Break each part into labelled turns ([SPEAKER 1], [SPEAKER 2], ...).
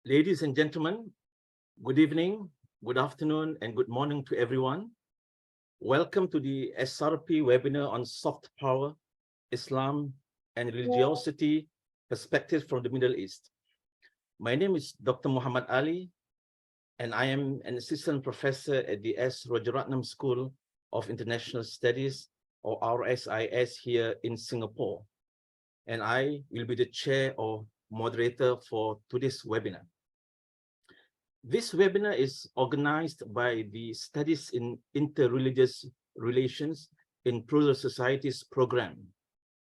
[SPEAKER 1] Ladies and gentlemen, good evening, good afternoon, and good morning to everyone. Welcome to the SRP webinar on soft power, Islam, and religiosity perspectives from the Middle East. My name is Dr. Muhammad Ali, and I am an assistant professor at the S. Rajaratnam School of International Studies, or RSIS, here in Singapore. And I will be the chair or moderator for today's webinar. This webinar is organized by the Studies in Interreligious Relations in Plural Societies program,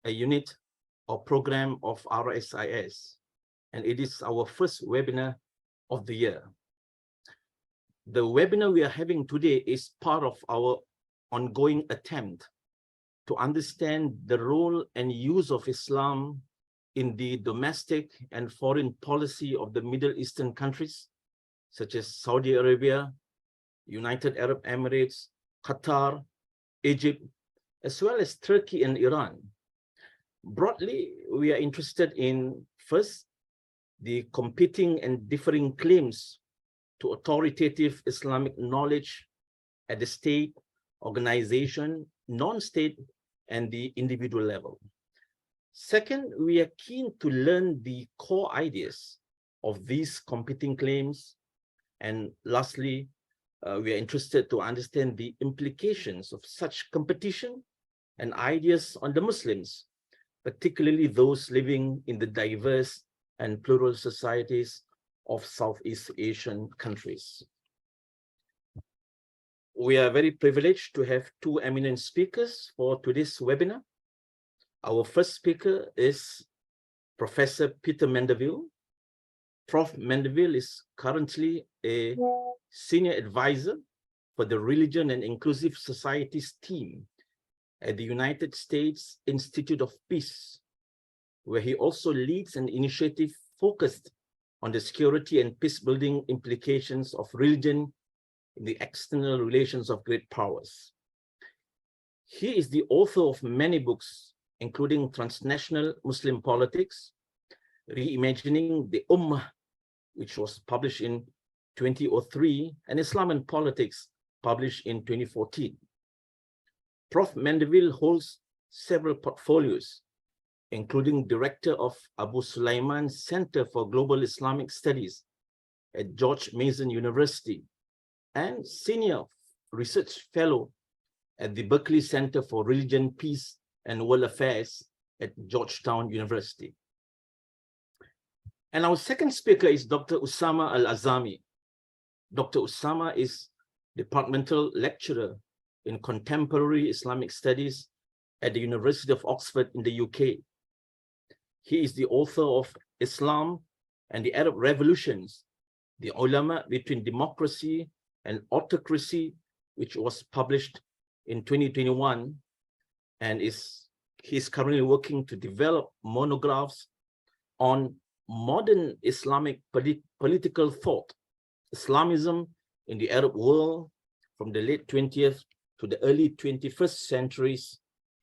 [SPEAKER 1] a unit or program of RSIS, and it is our first webinar of the year. The webinar we are having today is part of our ongoing attempt to understand the role and use of Islam in the domestic and foreign policy of the Middle Eastern countries, such as Saudi Arabia, United Arab Emirates, Qatar, Egypt, as well as Turkey and Iran. Broadly, we are interested in, first, the competing and differing claims to authoritative Islamic knowledge at the state, organization, non-state, and the individual level. Second, we are keen to learn the core ideas of these competing claims. And lastly, we are interested to understand the implications of such competition and ideas on the Muslims, particularly those living in the diverse and plural societies of Southeast Asian countries. We are very privileged to have two eminent speakers for today's webinar. Our first speaker is Professor Peter Mandaville. Prof. Mandaville is currently a senior advisor for the Religion and Inclusive Societies team at the United States Institute of Peace, where he also leads an initiative focused on the security and peace-building implications of religion in the external relations of great powers. He is the author of many books, including Transnational Muslim Politics, Reimagining the Ummah, which was published in 2003, and Islam and Politics, published in 2014. Prof. Mandaville holds several portfolios, including director of Abu Sulaiman Center for Global Islamic Studies at George Mason University, and senior research fellow at the Berkeley Center for Religion, Peace, and World Affairs at Georgetown University. And our second speaker is Dr. Usaama al-Azami. Dr. Usaama is departmental lecturer in contemporary Islamic studies at the University of Oxford in the UK. He is the author of Islam and the Arab Revolutions, the Ulama Between Democracy and Autocracy, which was published in 2021, and he's currently working to develop monographs on modern Islamic political thought, Islamism in the Arab world from the late 20th to the early 21st centuries,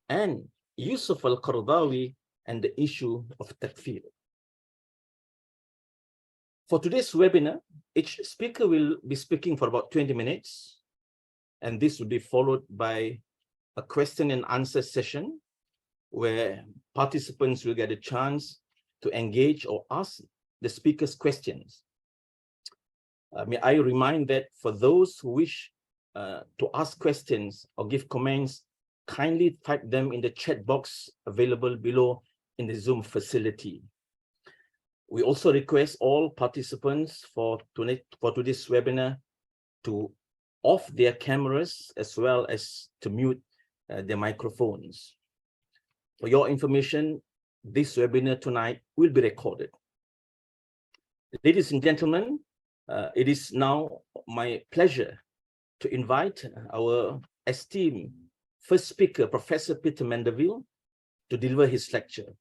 [SPEAKER 1] and Yusuf al-Qaradawi and the issue of takfir. For today's webinar, each speaker will be speaking for about 20 minutes, and this will be followed by a question and answer session where participants will get a chance to engage or ask the speakers questions. May I remind that for those who wish to ask questions or give comments, kindly type them in the chat box available below in the Zoom facility. We also request all participants for today's webinar to off their cameras as well as to mute their microphones. For your information, this webinar tonight will be recorded. Ladies and gentlemen, it is now my pleasure to invite our esteemed first speaker, Professor Peter Mandaville, to deliver his lecture.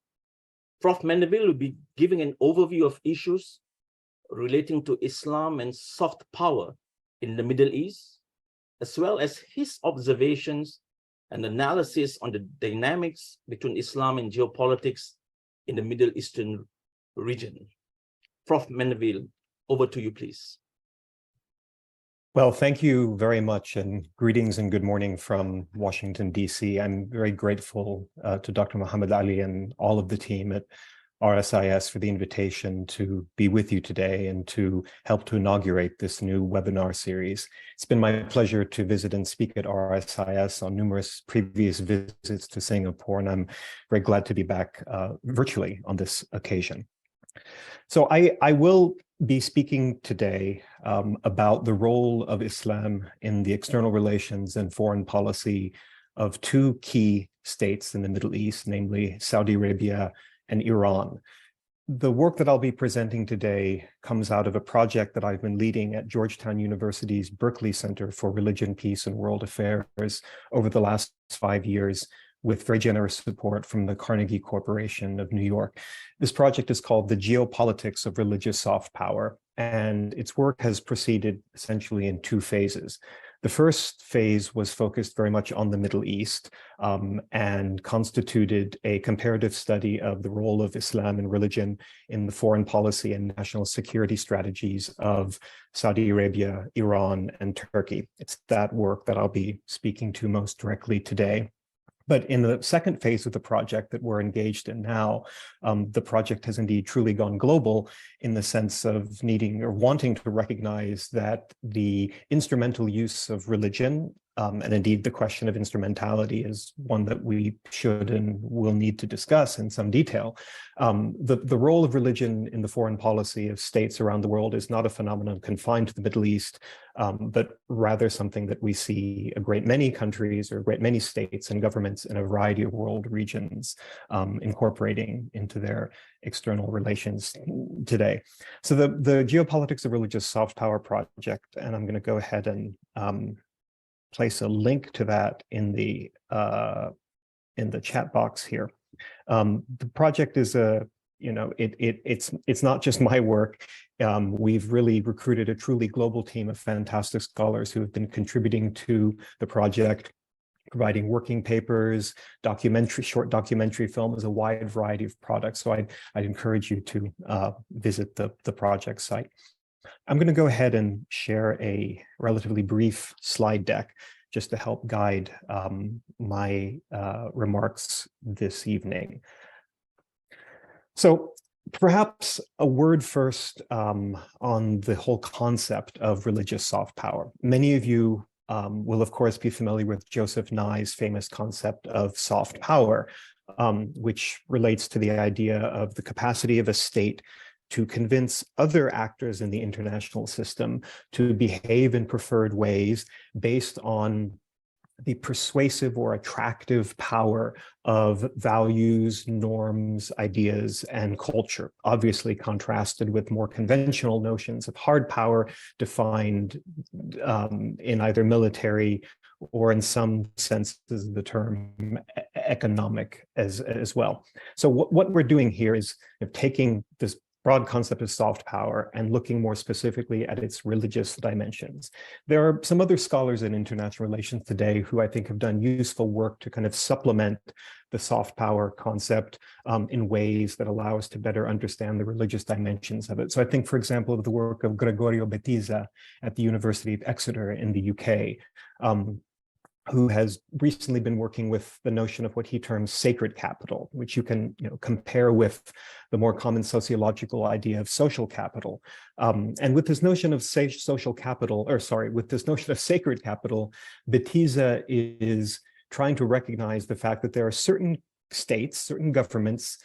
[SPEAKER 1] Prof. Mandaville will be giving an overview of issues relating to Islam and soft power in the Middle East, as well as his observations and analysis on the dynamics between Islam and geopolitics in the Middle Eastern region. Prof. Mandaville, Over to you, please.
[SPEAKER 2] Well, thank you very much, and greetings and good morning from Washington, D.C. I'm very grateful to Dr. Muhammad Ali and all of the team at RSIS for the invitation to be with you today and to help to inaugurate this new webinar series. It's been my pleasure to visit and speak at RSIS on numerous previous visits to Singapore, and I'm very glad to be back virtually on this occasion. So I will be speaking today about the role of Islam in the external relations and foreign policy of two key states in the Middle East, namely Saudi Arabia and Iran. The work that I'll be presenting today comes out of a project that I've been leading at Georgetown University's Berkeley Center for Religion, Peace, and World Affairs over the last 5 years, with very generous support from the Carnegie Corporation of New York. This project is called The Geopolitics of Religious Soft Power, and its work has proceeded essentially in two phases. The first phase was focused very much on the Middle East and constituted a comparative study of the role of Islam and religion in the foreign policy and national security strategies of Saudi Arabia, Iran, and Turkey. It's that work that I'll be speaking to most directly today. But in the second phase of the project that we're engaged in now, the project has indeed truly gone global in the sense of needing or wanting to recognize that the instrumental use of religion, and indeed the question of instrumentality is one that we should and will need to discuss in some detail. The role of religion in the foreign policy of states around the world is not a phenomenon confined to the Middle East, but rather something that we see a great many countries or a great many states and governments in a variety of world regions incorporating into their external relations today. So the Geopolitics of Religious Soft Power project, and I'm going to go ahead and place a link to that in the chat box here. The project is it's not just my work. We've really recruited a truly global team of fantastic scholars who have been contributing to the project, providing working papers, short documentary films, a wide variety of products. So I'd encourage you to visit the project site. I'm going to go ahead and share a relatively brief slide deck just to help guide my remarks this evening. So perhaps a word first on the whole concept of religious soft power. Many of you will, of course, be familiar with Joseph Nye's famous concept of soft power, which relates to the idea of the capacity of a state to convince other actors in the international system to behave in preferred ways based on the persuasive or attractive power of values, norms, ideas, and culture, obviously contrasted with more conventional notions of hard power defined in either military or in some senses of the term economic as well. So what we're doing here is taking this broad concept of soft power and looking more specifically at its religious dimensions. There are some other scholars in international relations today who I think have done useful work to kind of supplement the soft power concept in ways that allow us to better understand the religious dimensions of it. So I think, for example, of the work of Gregorio Bettiza at the University of Exeter in the UK, who has recently been working with the notion of what he terms sacred capital, which you can compare with the more common sociological idea of social capital. And with this notion of social capital, with this notion of sacred capital, Bettiza is trying to recognize the fact that there are certain states, certain governments,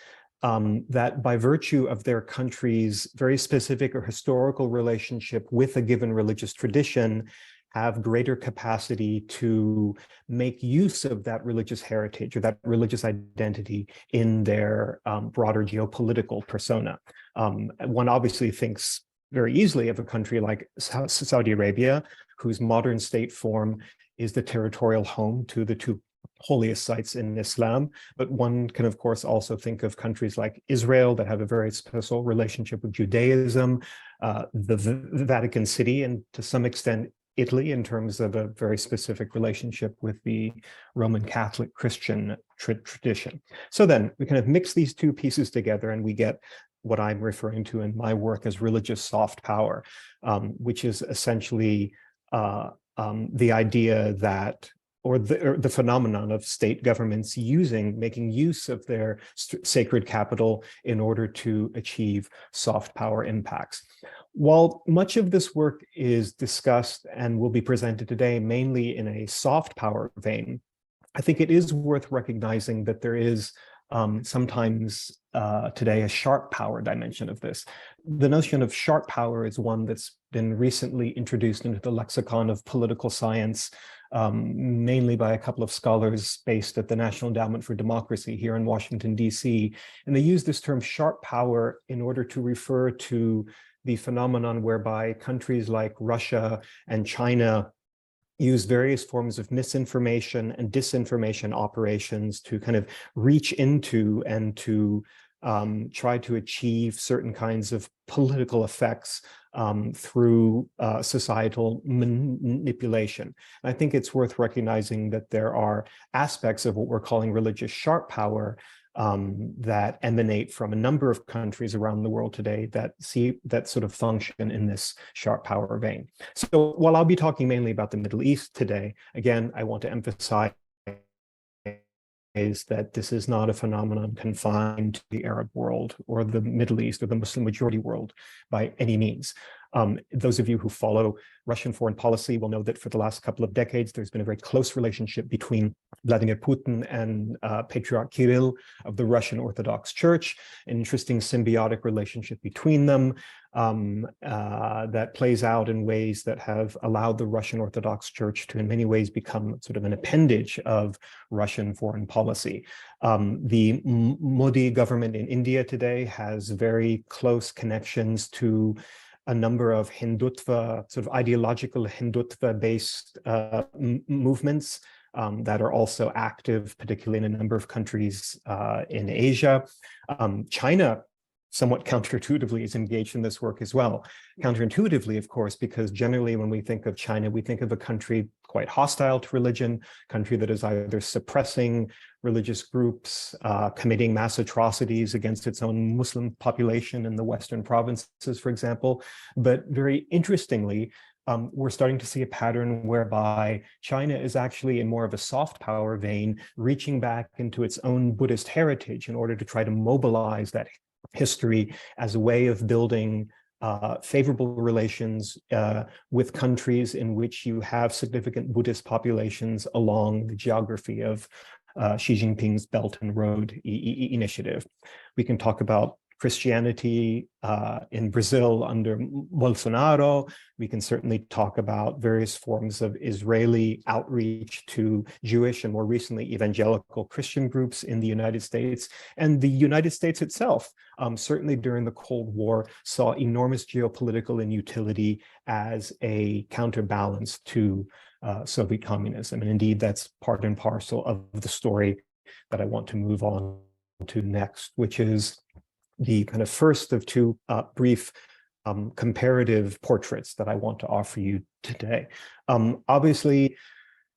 [SPEAKER 2] that by virtue of their country's very specific or historical relationship with a given religious tradition, have greater capacity to make use of that religious heritage or that religious identity in their broader geopolitical persona. One obviously thinks very easily of a country like Saudi Arabia, whose modern state form is the territorial home to the two holiest sites in Islam. But one can, of course, also think of countries like Israel that have a very special relationship with Judaism, the Vatican City, and to some extent, Italy, in terms of a very specific relationship with the Roman Catholic Christian tradition. So then we kind of mix these two pieces together and we get what I'm referring to in my work as religious soft power, which is essentially the idea that, or the phenomenon of state governments making use of their sacred capital in order to achieve soft power impacts. While much of this work is discussed and will be presented today mainly in a soft power vein, I think it is worth recognizing that there is sometimes today a sharp power dimension of this. The notion of sharp power is one that's been recently introduced into the lexicon of political science, mainly by a couple of scholars based at the National Endowment for Democracy here in Washington, D.C. And they use this term sharp power in order to refer to the phenomenon whereby countries like Russia and China use various forms of misinformation and disinformation operations to kind of reach into and to try to achieve certain kinds of political effects through societal manipulation. And I think it's worth recognizing that there are aspects of what we're calling religious sharp power that emanate from a number of countries around the world today that sort of function in this sharp power vein. So while I'll be talking mainly about the Middle East today, again, I want to emphasize that this is not a phenomenon confined to the Arab world or the Middle East or the Muslim majority world by any means. Those of you who follow Russian foreign policy will know that for the last couple of decades, there's been a very close relationship between Vladimir Putin and Patriarch Kirill of the Russian Orthodox Church, an interesting symbiotic relationship between them that plays out in ways that have allowed the Russian Orthodox Church to in many ways become sort of an appendage of Russian foreign policy. The Modi government in India today has very close connections to a number of Hindutva, sort of ideological Hindutva-based movements that are also active, particularly in a number of countries in Asia. China, somewhat counterintuitively, is engaged in this work as well. Counterintuitively, of course, because generally when we think of China, we think of a country quite hostile to religion, a country that is either suppressing religious groups, committing mass atrocities against its own Muslim population in the Western provinces, for example. But very interestingly, we're starting to see a pattern whereby China is actually in more of a soft power vein, reaching back into its own Buddhist heritage in order to try to mobilize that history as a way of building favorable relations with countries in which you have significant Buddhist populations along the geography of Xi Jinping's Belt and Road initiative. We can talk about Christianity in Brazil under Bolsonaro. We can certainly talk about various forms of Israeli outreach to Jewish and more recently evangelical Christian groups in the United States. And the United States itself, certainly during the Cold War, saw enormous geopolitical inutility as a counterbalance to Soviet communism. And indeed, that's part and parcel of the story that I want to move on to next, which is the kind of first of two brief comparative portraits that I want to offer you today. Obviously,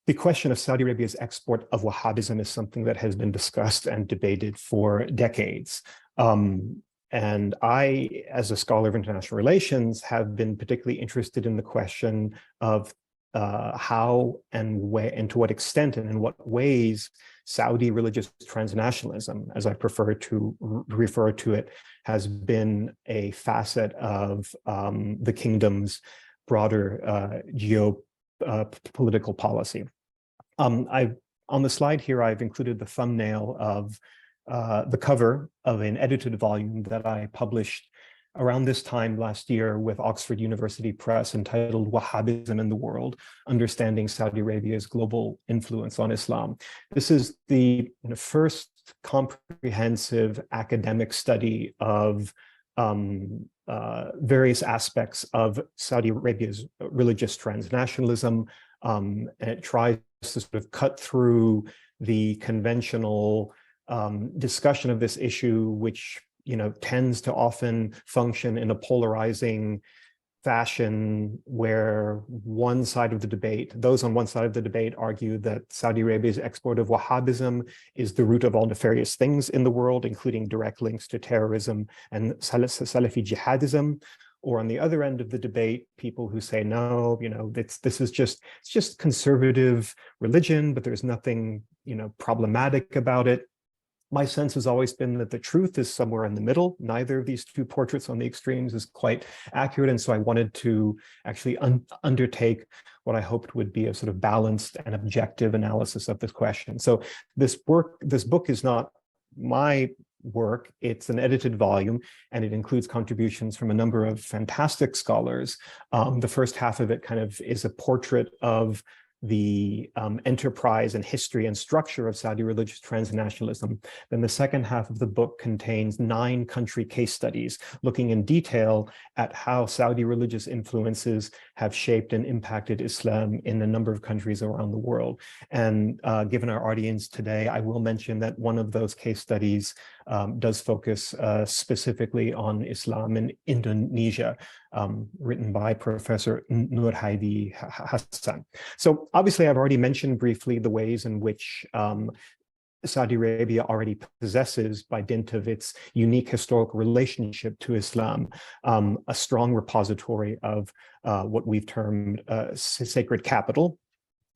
[SPEAKER 2] the question of Saudi Arabia's export of Wahhabism is something that has been discussed and debated for decades. And I, as a scholar of international relations, have been particularly interested in the question of how and to what extent and in what ways Saudi religious transnationalism, as I prefer to refer to it, has been a facet of the kingdom's broader geopolitical policy. On the slide here, I've included the thumbnail of the cover of an edited volume that I published around this time last year with Oxford University Press entitled Wahhabism in the World, Understanding Saudi Arabia's Global Influence on Islam. This is the first comprehensive academic study of various aspects of Saudi Arabia's religious transnationalism. And it tries to sort of cut through the conventional discussion of this issue, which tends to often function in a polarizing fashion where one side of the debate, those on one side of the debate argue that Saudi Arabia's export of Wahhabism is the root of all nefarious things in the world, including direct links to terrorism and Salafi jihadism. Or on the other end of the debate, people who say, no, this is just conservative religion, but there's nothing, problematic about it. My sense has always been that the truth is somewhere in the middle. Neither of these two portraits on the extremes is quite accurate. And so I wanted to actually undertake what I hoped would be a sort of balanced and objective analysis of this question. So this book is not my work. It's an edited volume, and it includes contributions from a number of fantastic scholars. The first half of it kind of is a portrait of the enterprise and history and structure of Saudi religious transnationalism. Then the second half of the book contains 9 country case studies looking in detail at how Saudi religious influences have shaped and impacted Islam in a number of countries around the world. And given our audience today, I will mention that one of those case studies does focus specifically on Islam in Indonesia, written by Professor Nur Hadi Hassan. So obviously, I've already mentioned briefly the ways in which Saudi Arabia already possesses, by dint of its unique historical relationship to Islam, a strong repository of what we've termed sacred capital.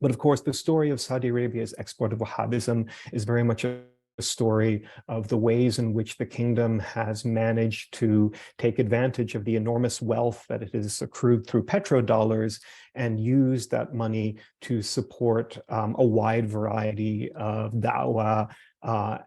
[SPEAKER 2] But of course, the story of Saudi Arabia's export of Wahhabism is very much a story of the ways in which the kingdom has managed to take advantage of the enormous wealth that it has accrued through petrodollars and use that money to support a wide variety of da'wah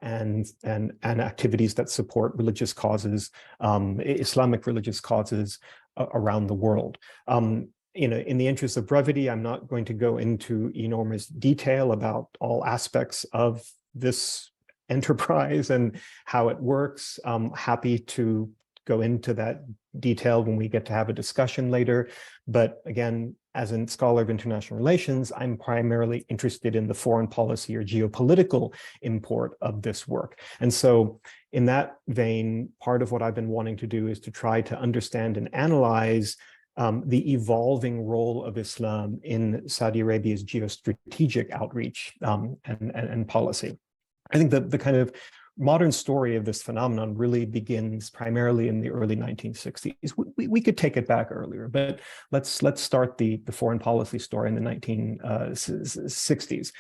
[SPEAKER 2] and activities that support religious causes, Islamic religious causes around the world. In the interest of brevity, I'm not going to go into enormous detail about all aspects of this enterprise and how it works. I'm happy to go into that detail when we get to have a discussion later. But again, as a scholar of international relations, I'm primarily interested in the foreign policy or geopolitical import of this work. And so in that vein, part of what I've been wanting to do is to try to understand and analyze the evolving role of Islam in Saudi Arabia's geostrategic outreach and policy. I think that the kind of modern story of this phenomenon really begins primarily in the early 1960s. We could take it back earlier, but let's start the foreign policy story in the 1960s.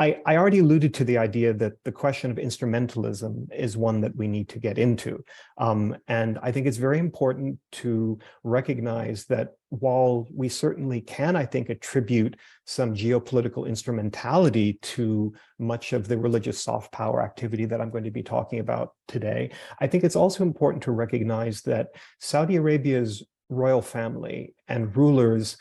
[SPEAKER 2] I already alluded to the idea that the question of instrumentalism is one that we need to get into. And I think it's very important to recognize that while we certainly can, I think, attribute some geopolitical instrumentality to much of the religious soft power activity that I'm going to be talking about today, I think it's also important to recognize that Saudi Arabia's royal family and rulers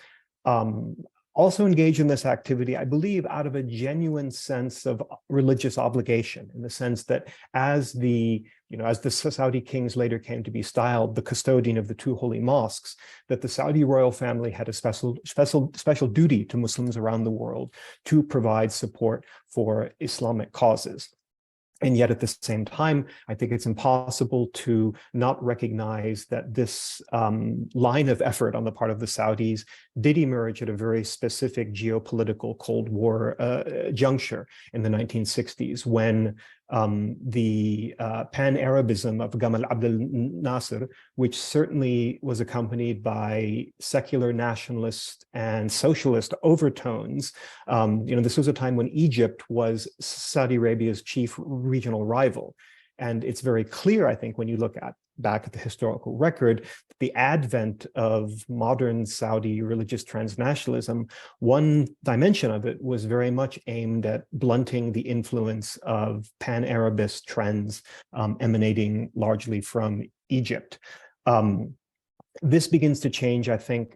[SPEAKER 2] also engage in this activity, I believe, out of a genuine sense of religious obligation, in the sense that as the Saudi kings later came to be styled, the custodian of the 2 holy mosques, that the Saudi royal family had a special duty to Muslims around the world to provide support for Islamic causes. And yet at the same time, I think it's impossible to not recognize that this line of effort on the part of the Saudis did emerge at a very specific geopolitical Cold War juncture in the 1960s, when the pan-Arabism of Gamal Abdel Nasser, which certainly was accompanied by secular nationalist and socialist overtones. This was a time when Egypt was Saudi Arabia's chief regional rival. And it's very clear, I think, when you look back at the historical record, the advent of modern Saudi religious transnationalism, one dimension of it was very much aimed at blunting the influence of pan-Arabist trends emanating largely from Egypt. This begins to change, I think,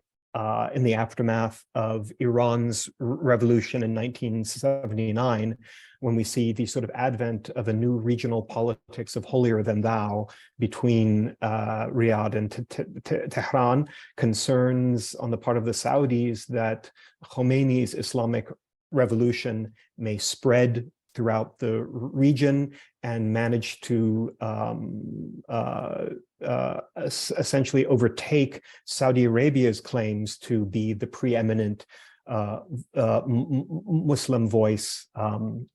[SPEAKER 2] in the aftermath of Iran's revolution in 1979, when we see the sort of advent of a new regional politics of holier than thou between Riyadh and Tehran, concerns on the part of the Saudis that Khomeini's Islamic revolution may spread throughout the region, and managed to essentially overtake Saudi Arabia's claims to be the preeminent Muslim voice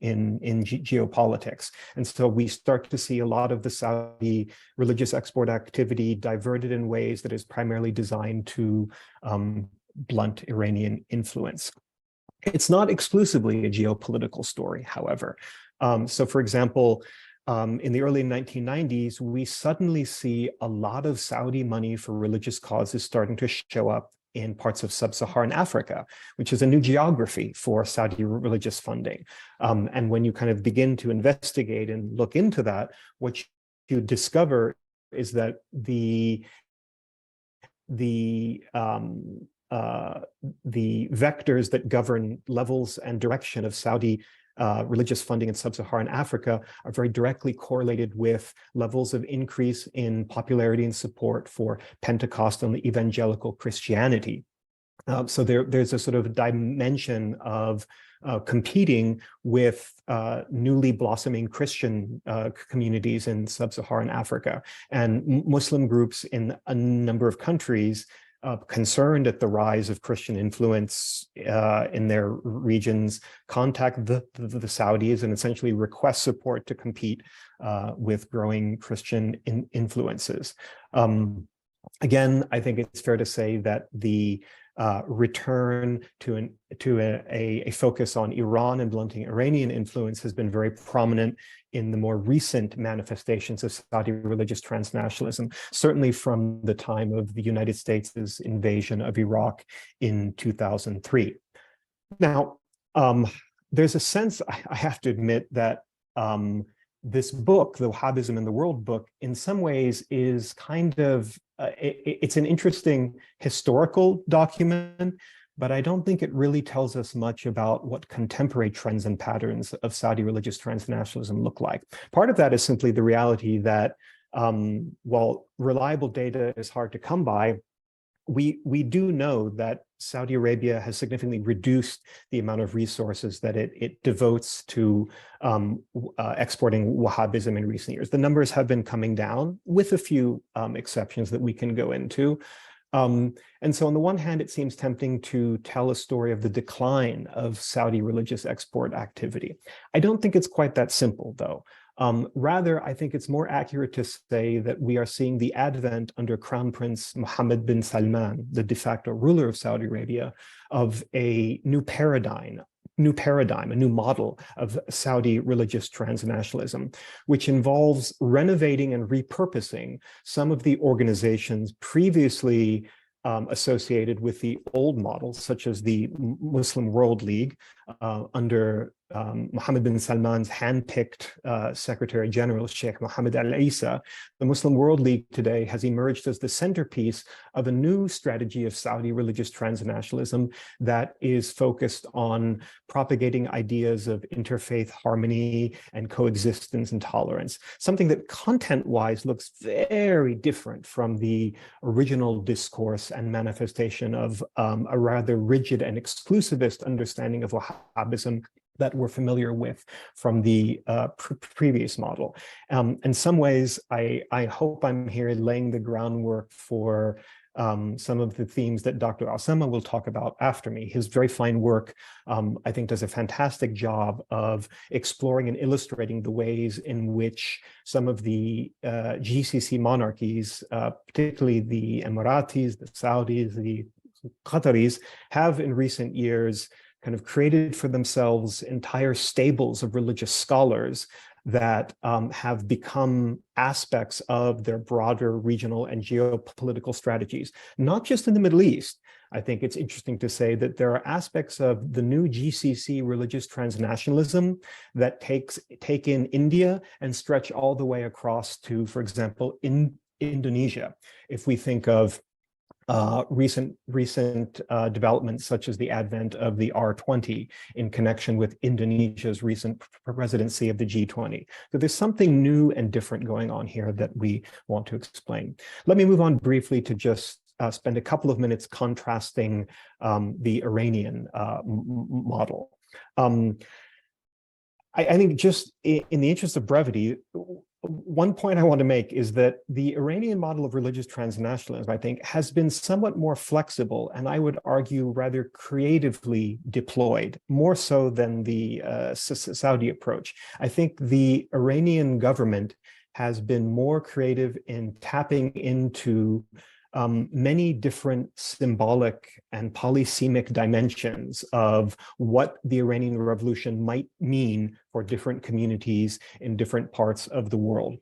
[SPEAKER 2] in geopolitics. And so we start to see a lot of the Saudi religious export activity diverted in ways that is primarily designed to blunt Iranian influence. It's not exclusively a geopolitical story, however. So for example, in the early 1990s, we suddenly see a lot of Saudi money for religious causes starting to show up in parts of sub-Saharan Africa, which is a new geography for Saudi religious funding. And when you kind of begin to investigate and look into that, what you discover is that the vectors that govern levels and direction of Saudi religious funding in sub-Saharan Africa are very directly correlated with levels of increase in popularity and support for Pentecostal and evangelical Christianity. So there's a sort of dimension of competing with newly blossoming Christian communities in sub-Saharan Africa, and Muslim groups in a number of countries concerned at the rise of Christian influence in their regions, contact the Saudis and essentially request support to compete with growing Christian influences. Again, I think it's fair to say that the return to a focus on Iran and blunting Iranian influence has been very prominent in the more recent manifestations of Saudi religious transnationalism, certainly from the time of the United States' invasion of Iraq in 2003. Now, there's a sense, I have to admit, that this book, the Wahhabism in the World book, in some ways is kind of, it's an interesting historical document, but I don't think it really tells us much about what contemporary trends and patterns of Saudi religious transnationalism look like. Part of that is simply the reality that while reliable data is hard to come by, we do know that Saudi Arabia has significantly reduced the amount of resources that it devotes to exporting Wahhabism in recent years. The numbers have been coming down, with a few exceptions that we can go into. And so on the one hand, it seems tempting to tell a story of the decline of Saudi religious export activity. I don't think it's quite that simple, though. Rather, I think it's more accurate to say that we are seeing the advent under Crown Prince Mohammed bin Salman, the de facto ruler of Saudi Arabia, of a new paradigm, a new model of Saudi religious transnationalism, which involves renovating and repurposing some of the organizations previously associated with the old models, such as the Muslim World League under Mohammed bin Salman's hand-picked Secretary General, Sheikh Mohammed al-Isa. The Muslim World League today has emerged as the centerpiece of a new strategy of Saudi religious transnationalism that is focused on propagating ideas of interfaith harmony and coexistence and tolerance, something that content-wise looks very different from the original discourse and manifestation of a rather rigid and exclusivist understanding of Wahhabism that we're familiar with from the previous model. In some ways, I hope I'm here laying the groundwork for some of the themes that Dr. Usaama will talk about after me. His very fine work, I think, does a fantastic job of exploring and illustrating the ways in which some of the GCC monarchies, particularly the Emiratis, the Saudis, the Qataris, have in recent years kind of created for themselves entire stables of religious scholars that have become aspects of their broader regional and geopolitical strategies, not just in the Middle East. I think it's interesting to say that there are aspects of the new GCC religious transnationalism that take in India and stretch all the way across to, for example, in Indonesia. If we think of recent developments such as the advent of the R20 in connection with Indonesia's recent presidency of the G20. So there's something new and different going on here that we want to explain. Let me move on briefly to just spend a couple of minutes contrasting the Iranian model. I think just in the interest of brevity, one point I want to make is that the Iranian model of religious transnationalism, I think, has been somewhat more flexible and I would argue rather creatively deployed, more so than the Saudi approach. I think the Iranian government has been more creative in tapping into many different symbolic and polysemic dimensions of what the Iranian Revolution might mean for different communities in different parts of the world.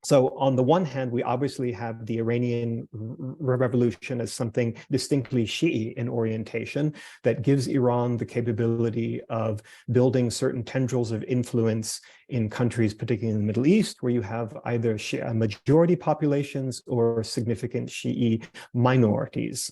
[SPEAKER 2] So on the one hand, we obviously have the Iranian Revolution as something distinctly Shi'i in orientation that gives Iran the capability of building certain tendrils of influence in countries, particularly in the Middle East, where you have either Shia majority populations or significant Shi'i minorities.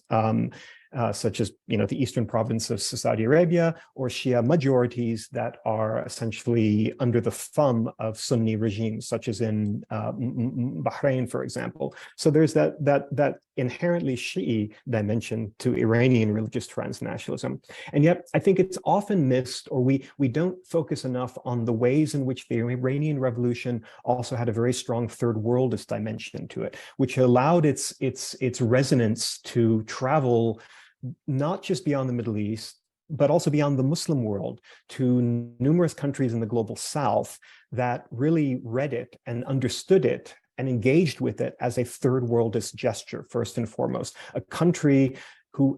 [SPEAKER 2] Such as the eastern province of Saudi Arabia, or Shia majorities that are essentially under the thumb of Sunni regimes, such as in Bahrain, for example. So there's that inherently Shi'i dimension to Iranian religious transnationalism. And yet I think it's often missed, or we don't focus enough on the ways in which the Iranian Revolution also had a very strong third worldist dimension to it, which allowed its resonance to travel not just beyond the Middle East, but also beyond the Muslim world to numerous countries in the global South that really read it and understood it and engaged with it as a third worldist gesture, first and foremost. A country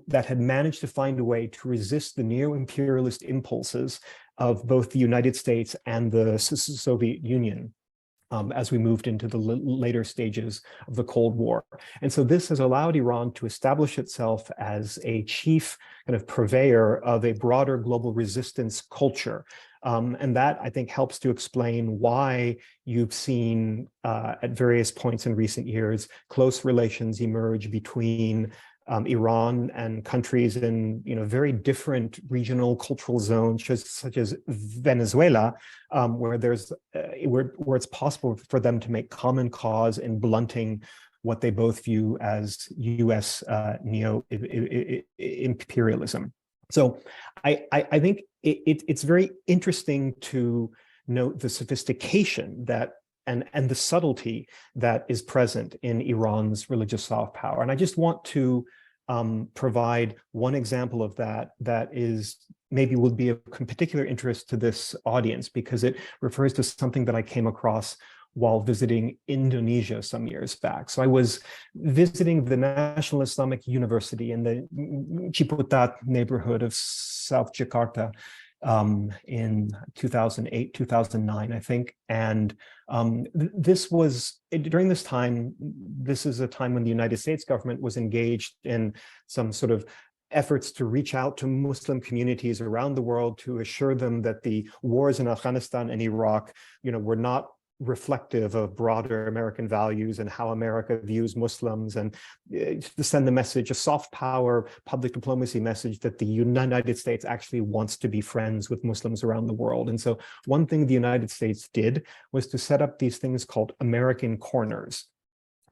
[SPEAKER 2] that had managed to find a way to resist the neo-imperialist impulses of both the United States and the Soviet Union. As we moved into the later stages of the Cold War. And so this has allowed Iran to establish itself as a chief kind of purveyor of a broader global resistance culture. And that, I think, helps to explain why you've seen at various points in recent years, close relations emerge between Iran and countries in very different regional cultural zones, such as Venezuela, where it's possible for them to make common cause in blunting what they both view as U.S. neo-imperialism. So I think it's very interesting to note the sophistication and the subtlety that is present in Iran's religious soft power. And I just want to provide one example of that is maybe would be of particular interest to this audience, because it refers to something that I came across while visiting Indonesia some years back. So I was visiting the National Islamic University in the Ciputat neighborhood of South Jakarta in 2008, 2009, I think. And this was, during this time, this is a time when the United States government was engaged in some sort of efforts to reach out to Muslim communities around the world to assure them that the wars in Afghanistan and Iraq, were not reflective of broader American values and how America views Muslims, and to send the message, a soft power public diplomacy message, that the United States actually wants to be friends with Muslims around the world. And so one thing the United States did was to set up these things called American corners.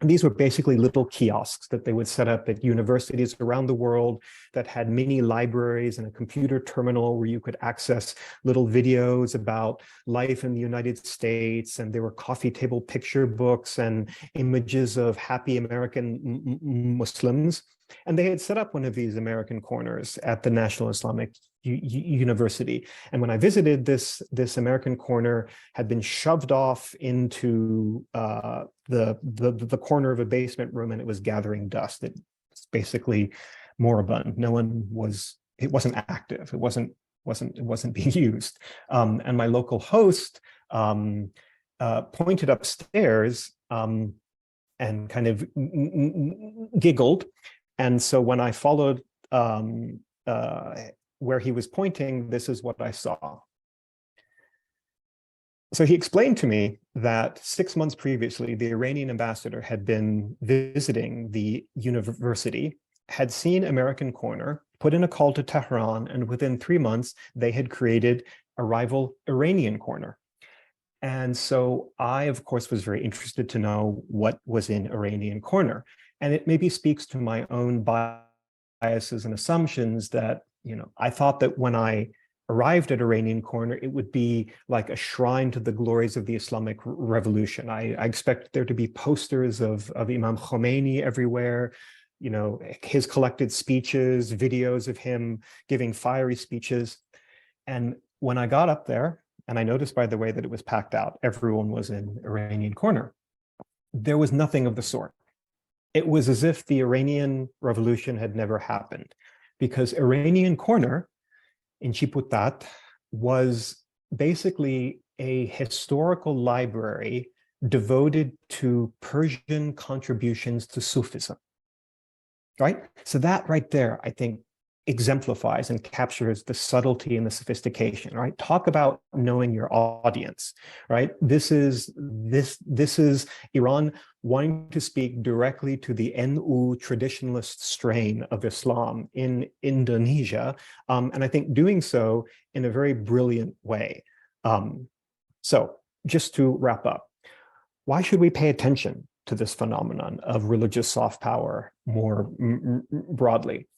[SPEAKER 2] And these were basically little kiosks that they would set up at universities around the world that had mini libraries and a computer terminal where you could access little videos about life in the United States. And there were coffee table picture books and images of happy American Muslims. And they had set up one of these American corners at the National Islamic University. And when I visited, this American corner had been shoved off into the corner of a basement room, and it was gathering dust. It was basically moribund. It wasn't active. It wasn't being used. And my local host pointed upstairs and kind of giggled. And so when I followed where he was pointing, this is what I saw. So he explained to me that 6 months previously, the Iranian ambassador had been visiting the university, had seen American Corner, put in a call to Tehran, and within 3 months, they had created a rival Iranian Corner. And so I, of course, was very interested to know what was in Iranian Corner. And it maybe speaks to my own biases and assumptions that, I thought that when I arrived at Iranian Corner, it would be like a shrine to the glories of the Islamic Revolution. I expect there to be posters of Imam Khomeini everywhere, you know, his collected speeches, videos of him giving fiery speeches. And when I got up there, and I noticed, by the way, that it was packed out, everyone was in Iranian Corner, there was nothing of the sort. It was as if the Iranian Revolution had never happened, because Iranian Corner in Chiputat was basically a historical library devoted to Persian contributions to Sufism, right? So that right there, I think, exemplifies and captures the subtlety and the sophistication, right? Talk about knowing your audience, right? This is Iran wanting to speak directly to the NU traditionalist strain of Islam in Indonesia, and I think doing so in a very brilliant way. So just to wrap up, why should we pay attention to this phenomenon of religious soft power more broadly?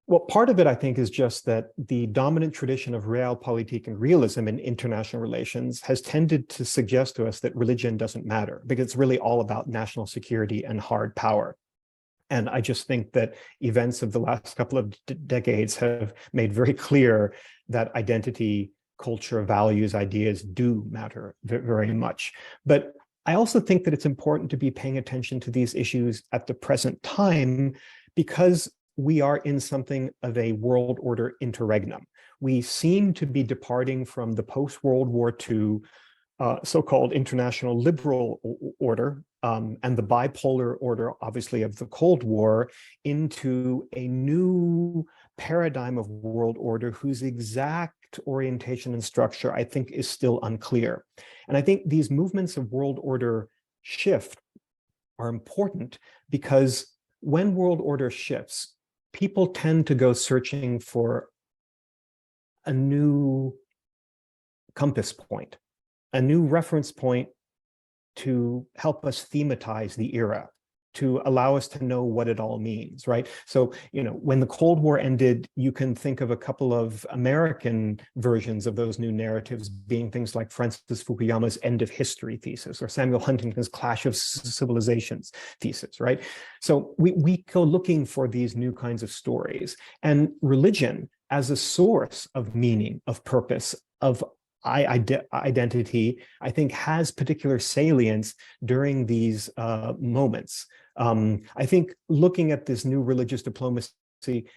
[SPEAKER 2] Well, part of it, I think, is just that the dominant tradition of realpolitik and realism in international relations has tended to suggest to us that religion doesn't matter, because it's really all about national security and hard power. And I just think that events of the last couple of decades have made very clear that identity, culture, values, ideas do matter very much. But I also think that it's important to be paying attention to these issues at the present time, because we are in something of a world order interregnum. We seem to be departing from the post-World War II so-called international liberal order and the bipolar order, obviously, of the Cold War, into a new paradigm of world order whose exact orientation and structure, I think, is still unclear. And I think these movements of world order shift are important because when world order shifts, people tend to go searching for a new compass point, a new reference point to help us thematize the era, to allow us to know what it all means, right? So, you know, when the Cold War ended, you can think of a couple of American versions of those new narratives being things like Francis Fukuyama's End of History thesis or Samuel Huntington's Clash of Civilizations thesis, right? So we go looking for these new kinds of stories, and religion as a source of meaning, of purpose, of identity, I think, has particular salience during these moments. I think looking at this new religious diplomacy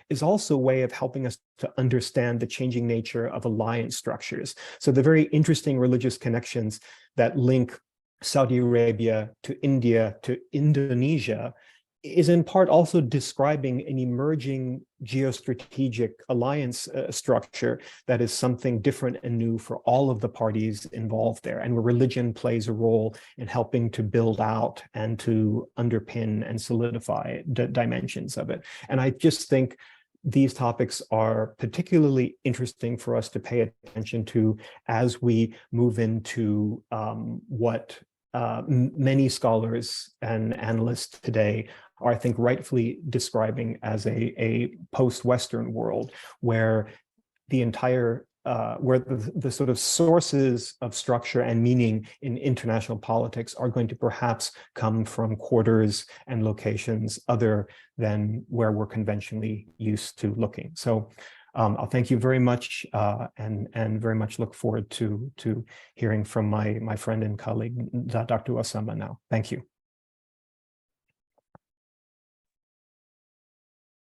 [SPEAKER 2] is also a way of helping us to understand the changing nature of alliance structures. So the very interesting religious connections that link Saudi Arabia to India to Indonesia is in part also describing an emerging geostrategic alliance structure that is something different and new for all of the parties involved there, and where religion plays a role in helping to build out and to underpin and solidify the dimensions of it. And I just think these topics are particularly interesting for us to pay attention to as we move into what many scholars and analysts today are, I think, rightfully describing as a post-Western world, where the entire, where the sort of sources of structure and meaning in international politics are going to perhaps come from quarters and locations other than where we're conventionally used to looking. So I'll thank you very much and very much look forward to hearing from my friend and colleague, Dr. Usaama now. Thank you.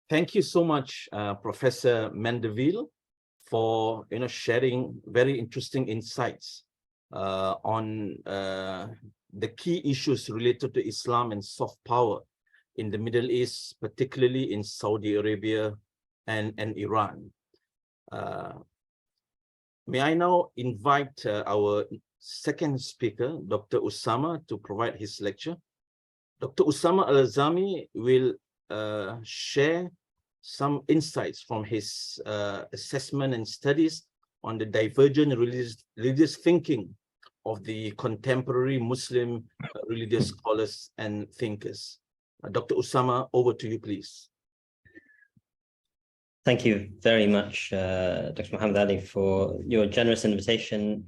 [SPEAKER 1] Thank you so much, Professor Mandaville, for sharing very interesting insights on the key issues related to Islam and soft power in the Middle East, particularly in Saudi Arabia and Iran. May I now invite our second speaker, Dr. Usaama, to provide his lecture. Dr. Usaama al-Azami will share some insights from his assessment and studies on the divergent religious thinking of the contemporary Muslim religious scholars and thinkers. Dr. Usaama, over to you, please.
[SPEAKER 3] Thank you very much, Dr. Muhammad Ali, for your generous invitation.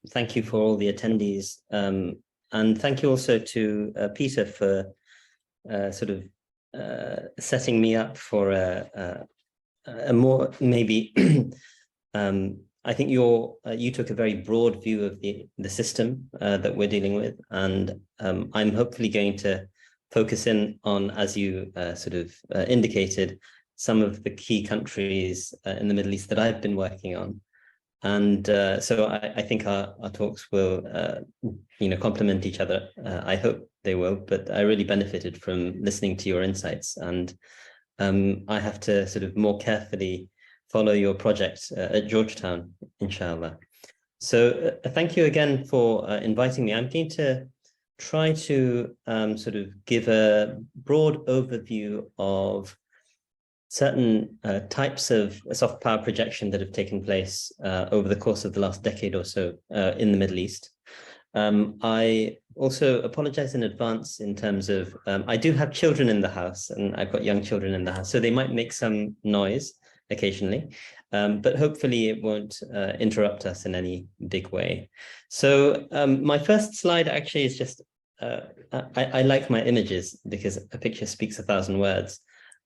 [SPEAKER 3] Thank you for all the attendees. And thank you also to Peter for setting me up for a more maybe, I think you took a very broad view of the system that we're dealing with. And I'm hopefully going to focus in on, as you indicated, some of the key countries in the Middle East that I've been working on. And so I think our talks will, complement each other. I hope they will, but I really benefited from listening to your insights. And I have to sort of more carefully follow your project at Georgetown, inshallah. So thank you again for inviting me. I'm going to try to give a broad overview of certain types of soft power projection that have taken place over the course of the last decade or so in the Middle East. I also apologize in advance in terms of, I do have children in the house, and I've got young children in the house, so they might make some noise occasionally, but hopefully it won't interrupt us in any big way. So my first slide actually is just, I like my images because a picture speaks 1,000 words.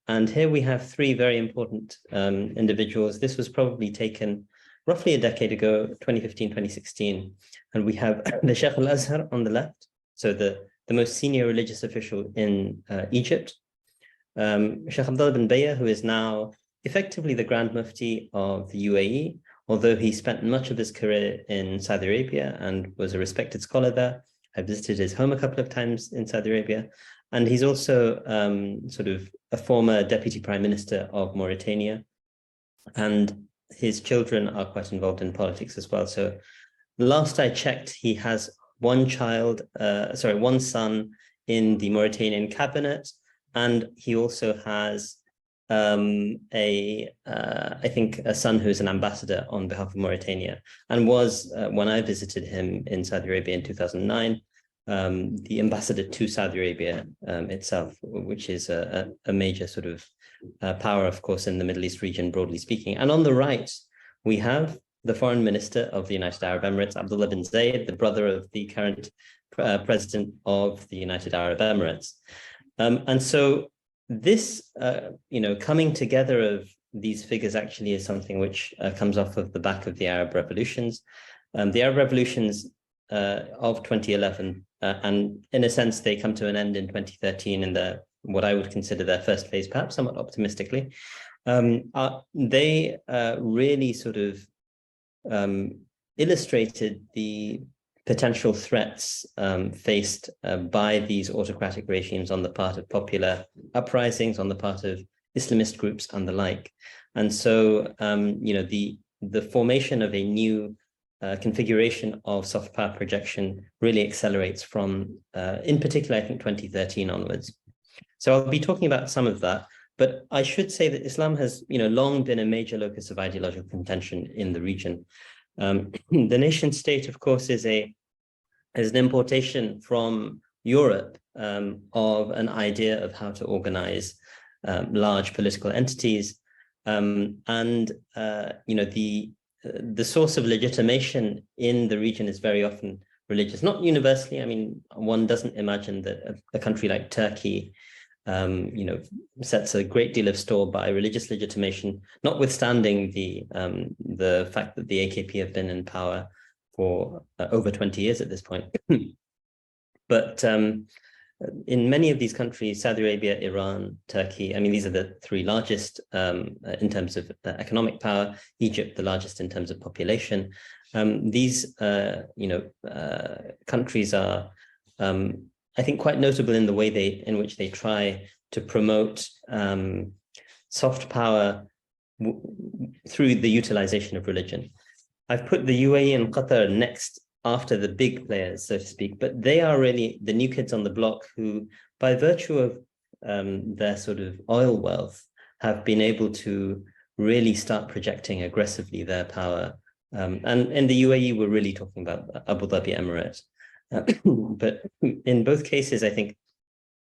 [SPEAKER 3] And here we have three very important individuals. This was probably taken roughly a decade ago, 2015, 2016. And we have the Sheikh al-Azhar on the left, so the most senior religious official in Egypt. Sheikh Abdullah bin Bayya, who is now effectively the Grand Mufti of the UAE, although he spent much of his career in Saudi Arabia and was a respected scholar there. I visited his home a couple of times in Saudi Arabia. And he's also a former deputy prime minister of Mauritania. And his children are quite involved in politics as well. So last I checked, he has one son in the Mauritanian cabinet. And he also has I think a son who's an ambassador on behalf of Mauritania, and was, when I visited him in Saudi Arabia in 2009, the ambassador to Saudi Arabia itself, which is a major power, of course, in the Middle East region, broadly speaking. And on the right, we have the foreign minister of the United Arab Emirates, Abdullah bin Zayed, the brother of the current president of the United Arab Emirates. And so this, coming together of these figures actually is something which comes off of the back of the Arab revolutions. The Arab revolutions of 2011, and in a sense, they come to an end in 2013 in what I would consider their first phase, perhaps somewhat optimistically. They really illustrated the potential threats faced by these autocratic regimes on the part of popular uprisings, on the part of Islamist groups and the like. And so, the formation of a new configuration of soft power projection really accelerates from, in particular, I think 2013 onwards. So I'll be talking about some of that, but I should say that Islam has, long been a major locus of ideological contention in the region. The nation state, of course, is an importation from Europe of an idea of how to organize large political entities, the source of legitimation in the region is very often religious, not universally. I mean, one doesn't imagine that a country like Turkey, sets a great deal of store by religious legitimation, notwithstanding the fact that the AKP have been in power for over 20 years at this point. But in many of these countries, Saudi Arabia, Iran, Turkey, I mean, these are the three largest in terms of economic power, Egypt, the largest in terms of population. These, countries are, I think, quite notable in the way in which they try to promote soft power through the utilization of religion. I've put the UAE and Qatar next after the big players, so to speak, but they are really the new kids on the block who, by virtue of their oil wealth, have been able to really start projecting aggressively their power. And in the UAE, we're really talking about Abu Dhabi Emirate. But in both cases, I think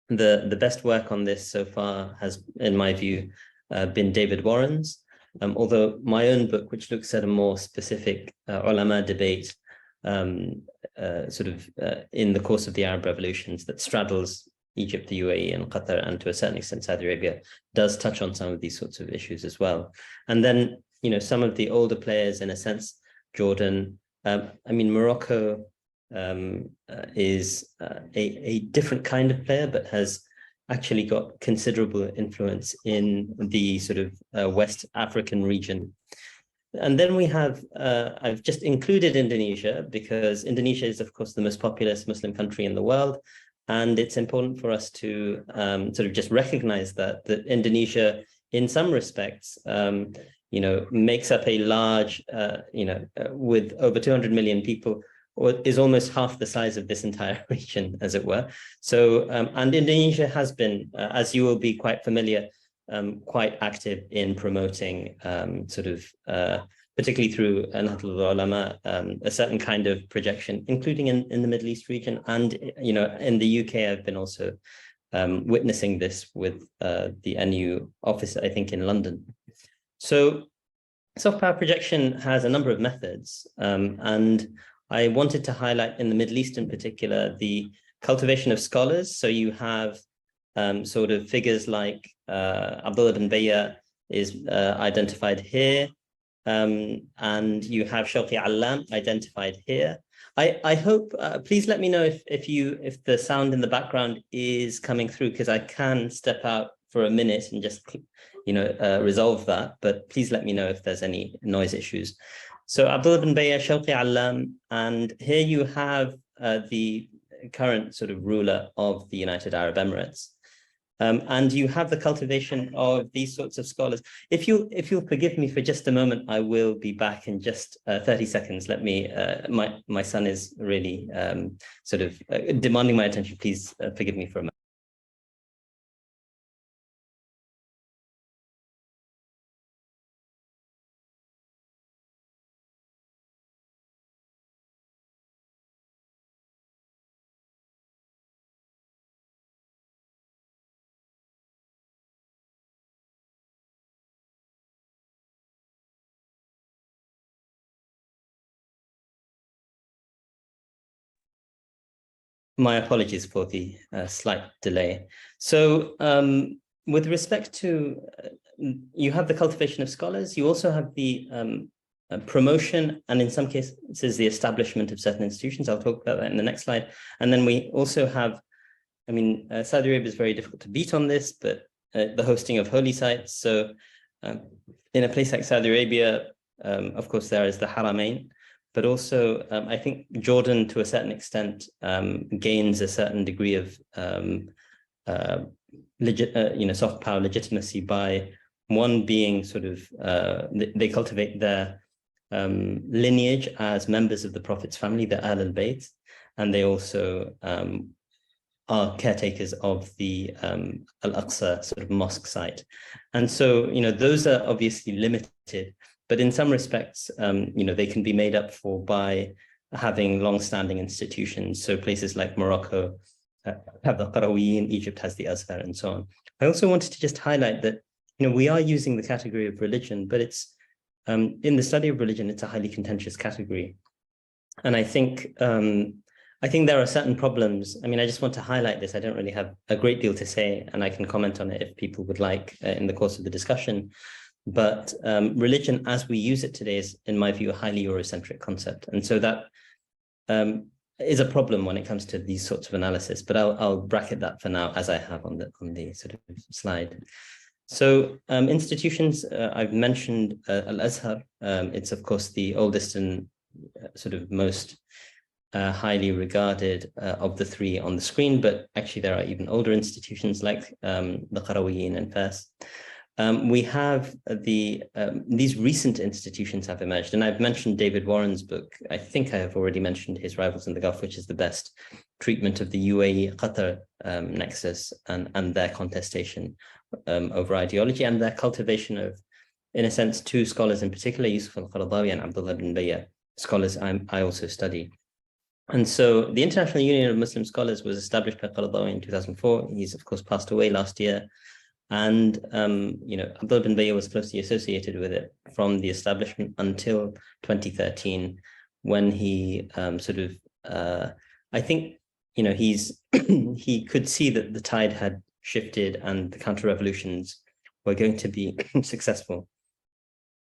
[SPEAKER 3] the best work on this so far has, in my view, been David Warren's, although my own book, which looks at a more specific ulama debate, in the course of the Arab revolutions that straddles Egypt, the UAE, and Qatar, and to a certain extent Saudi Arabia, does touch on some of these sorts of issues as well. And then, some of the older players, in a sense, Jordan, Morocco is a different kind of player, but has actually got considerable influence in the sort of West African region. And then we have, I've just included Indonesia because Indonesia is, of course, the most populous Muslim country in the world. And it's important for us to just recognize that Indonesia, in some respects, makes up a large, with over 200 million people, or is almost half the size of this entire region, as it were. So, and Indonesia has been, as you will be quite familiar, quite active in promoting particularly through Nahdlatul Ulama, a certain kind of projection, including in the Middle East region. And, in the UK, I've been also witnessing this with the NU office, I think, in London. So soft power projection has a number of methods. And I wanted to highlight in the Middle East in particular, the cultivation of scholars. So you have figures like Abdullah bin Bayya is identified here. And you have Shawqi Allam identified here. I hope, please let me know if the sound in the background is coming through, because I can step out for a minute and just, resolve that, but please let me know if there's any noise issues. So Abdullah bin Bayya, Shawqi Allam, and here you have the current sort of ruler of the United Arab Emirates. And you have the cultivation of these sorts of scholars. If you'll forgive me for just a moment, I will be back in just 30 seconds. Let me, my son is really demanding my attention. Please forgive me for a moment. My apologies for the slight delay. So with respect to, you have the cultivation of scholars, you also have the promotion, and in some cases, the establishment of certain institutions. I'll talk about that in the next slide. And then we also have, Saudi Arabia is very difficult to beat on this, but the hosting of holy sites. So in a place like Saudi Arabia, of course, there is the Haramain, but also I think Jordan, to a certain extent, gains a certain degree of soft power legitimacy by one being they cultivate their lineage as members of the Prophet's family, the al-Bayt, and they also are caretakers of the Al-Aqsa sort of mosque site. And so, those are obviously limited, but in some respects, they can be made up for by having long-standing institutions. So places like Morocco have the Qarawiyyin, Egypt has the Azhar, and so on. I also wanted to just highlight that, we are using the category of religion, but it's in the study of religion, it's a highly contentious category. And I think there are certain problems. I just want to highlight this. I don't really have a great deal to say, and I can comment on it if people would like in the course of the discussion. But religion as we use it today is, in my view, a highly Eurocentric concept. And so that is a problem when it comes to these sorts of analysis, but I'll bracket that for now, as I have on the sort of slide. So institutions, I've mentioned al-Azhar. It's, of course, the oldest and sort of most highly regarded of the three on the screen, but actually there are even older institutions like the Qarawiyyin in Fars. We have these recent institutions have emerged, and I've mentioned David Warren's book. I think I have already mentioned his Rivals in the Gulf, which is the best treatment of the UAE-Qatar nexus and their contestation over ideology and their cultivation of, in a sense, two scholars in particular, Yusuf al-Qaradawi and Abdullah bin Bayya, scholars I also study. And so the International Union of Muslim Scholars was established by Qaradawi in 2004. He's, of course, passed away last year. And, Abdullah bin Bayy was closely associated with it from the establishment until 2013, when he I think, he could see that the tide had shifted and the counter-revolutions were going to be successful.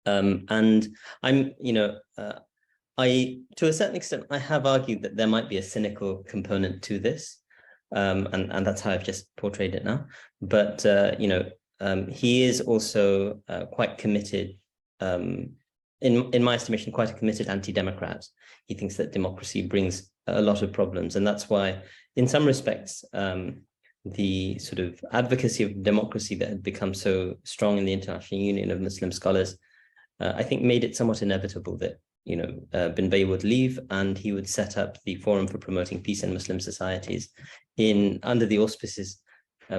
[SPEAKER 3] And I'm, to a certain extent, I have argued that there might be a cynical component to this. And that's how I've just portrayed it now. But, he is also quite committed, in my estimation, quite a committed anti-democrat. He thinks that democracy brings a lot of problems. And that's why, in some respects, the sort of advocacy of democracy that had become so strong in the International Union of Muslim Scholars, I think made it somewhat inevitable that, bin Bayy would leave and he would set up the Forum for Promoting Peace in Muslim Societies under the auspices,